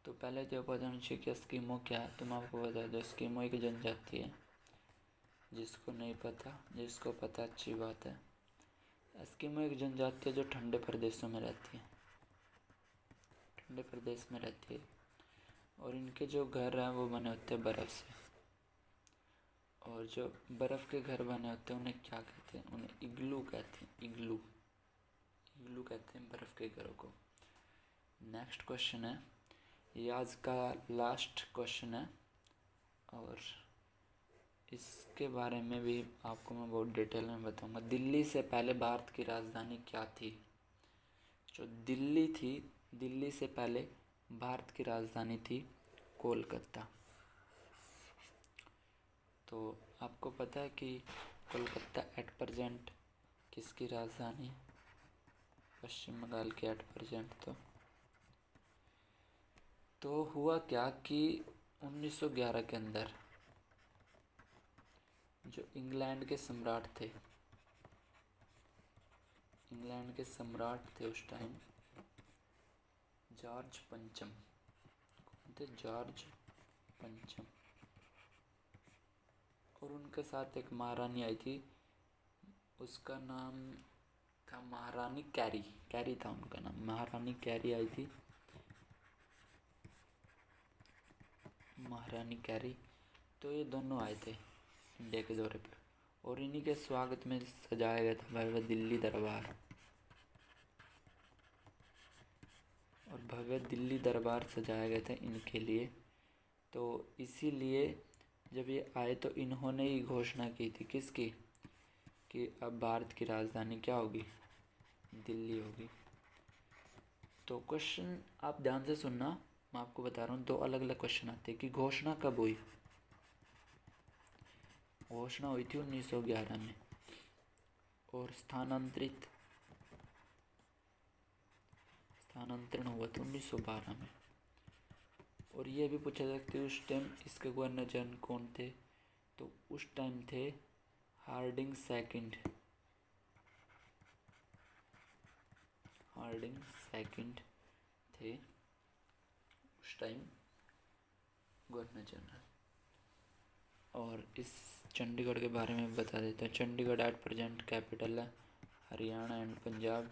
तो पहले तो पता होना चाहिए कि एस्किमो क्या है। तो मैं आपको बता दूँ, एस्किमो एक जनजाति है। जिसको नहीं पता, जिसको पता अच्छी बात है। एस्किमो एक जनजाति है जो ठंडे प्रदेशों में रहती है, ठंडे प्रदेश में रहती है। और इनके जो घर हैं वो बने होते हैं बर्फ़ से। और जो बर्फ़ के घर बने होते हैं उन्हें क्या कहते हैं? उन्हें इग्लू कहते हैं। इग्लू, इग्लू कहते हैं बर्फ़ के घरों को। नेक्स्ट क्वेश्चन है, ये आज का लास्ट क्वेश्चन है और इसके बारे में भी आपको मैं बहुत डिटेल में बताऊंगा। दिल्ली से पहले भारत की राजधानी क्या थी? जो दिल्ली थी, दिल्ली से पहले भारत की राजधानी थी कोलकाता। तो आपको पता है कि कोलकाता एट प्रेजेंट किसकी राजधानी है? पश्चिम बंगाल की एट प्रेजेंट। तो हुआ क्या कि 1911 के अंदर जो इंग्लैंड के सम्राट थे, इंग्लैंड के सम्राट थे उस टाइम, जॉर्ज पंचम। कौन थे? जॉर्ज पंचम। और उनके साथ एक महारानी आई थी, उसका नाम था महारानी कैरी। कैरी था उनका नाम, महारानी कैरी आई थी, महारानी कैरी। तो ये दोनों आए थे इंडिया के दौरे पे और इन्हीं के स्वागत में सजाया गया था भव्य दिल्ली दरबार। और भव्य दिल्ली दरबार सजाया गया था इनके लिए। तो इसीलिए जब ये आए तो इन्होंने ही घोषणा की थी, किसकी? कि अब भारत की राजधानी क्या होगी? दिल्ली होगी। तो क्वेश्चन आप ध्यान से सुनना, मैं आपको बता रहा हूँ, दो अलग अलग क्वेश्चन आते हैं कि घोषणा कब हुई। घोषणा हुई थी 1911 में और स्थानांतरण हुआ था 1912 में। और ये भी पूछा जा सकता है उस टाइम इसके गवर्नर जनरल कौन थे? तो उस टाइम थे हार्डिंग सेकंड। हार्डिंग सेकंड थे उस टाइम गवर्नर जनरल। और इस चंडीगढ़ के बारे में बता देता हूँ। चंडीगढ़ एट प्रेजेंट कैपिटल है हरियाणा एंड पंजाब।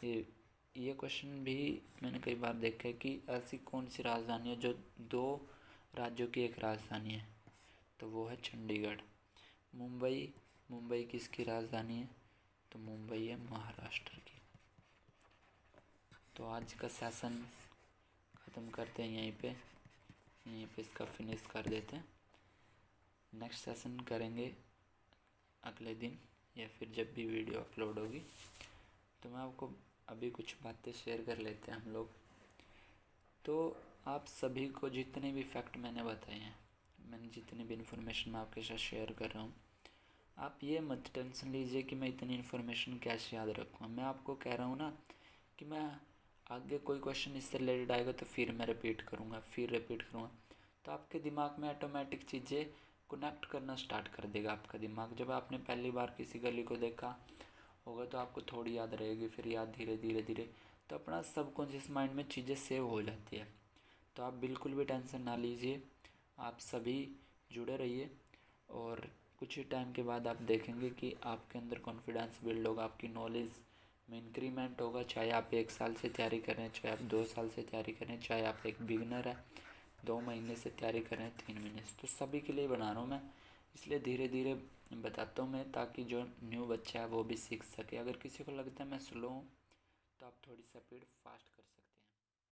ये क्वेश्चन भी मैंने कई बार देखा है कि ऐसी कौन सी राजधानी है जो दो राज्यों की एक राजधानी है? तो वो है चंडीगढ़। मुंबई किसकी राजधानी है? तो मुंबई है महाराष्ट्र की। तो आज का सेशन ख़त्म करते हैं यहीं पे इसका फिनिश कर देते हैं। नेक्स्ट सेशन करेंगे अगले दिन या फिर जब भी वीडियो अपलोड होगी। तो मैं आपको अभी कुछ बातें शेयर कर लेते हैं हम लोग। तो आप सभी को जितने भी फैक्ट मैंने बताए हैं, मैंने जितनी भी इन्फॉर्मेशन मैं आपके साथ शेयर कर रहा हूँ, आप ये मत टेंशन लीजिए कि मैं इतनी इन्फॉर्मेशन कैसे याद रखूँगा। मैं आपको कह रहा हूँ ना कि मैं आगे कोई क्वेश्चन इससे रिलेटेड आएगा तो फिर मैं रिपीट करूँगा। तो आपके दिमाग में ऑटोमेटिक चीज़ें कनेक्ट करना स्टार्ट कर देगा आपका दिमाग। जब आपने पहली बार किसी गली को देखा होगा तो आपको थोड़ी याद रहेगी, फिर याद धीरे तो अपना सबकॉन्शियस माइंड में चीज़ें सेव हो जाती है। तो आप बिल्कुल भी टेंशन ना लीजिए, आप सभी जुड़े रहिए और कुछ ही टाइम के बाद आप देखेंगे कि आपके अंदर कॉन्फिडेंस बिल्ड होगा, आपकी नॉलेज में इंक्रीमेंट होगा। चाहे आप 1 साल से तैयारी कर रहे हैं, चाहे आप 2 साल से तैयारी कर रहे हैं, चाहे आप एक बिगिनर है 2 महीने से तैयारी कर रहे हैं, 3 महीने से, तो सभी के लिए बना रहा हूँ मैं। इसलिए धीरे धीरे बताता हूँ मैं, ताकि जो न्यू बच्चा है वो भी सीख सके। अगर किसी को लगता है मैं स्लो हूँ तो आप थोड़ी स्पीड फास्ट कर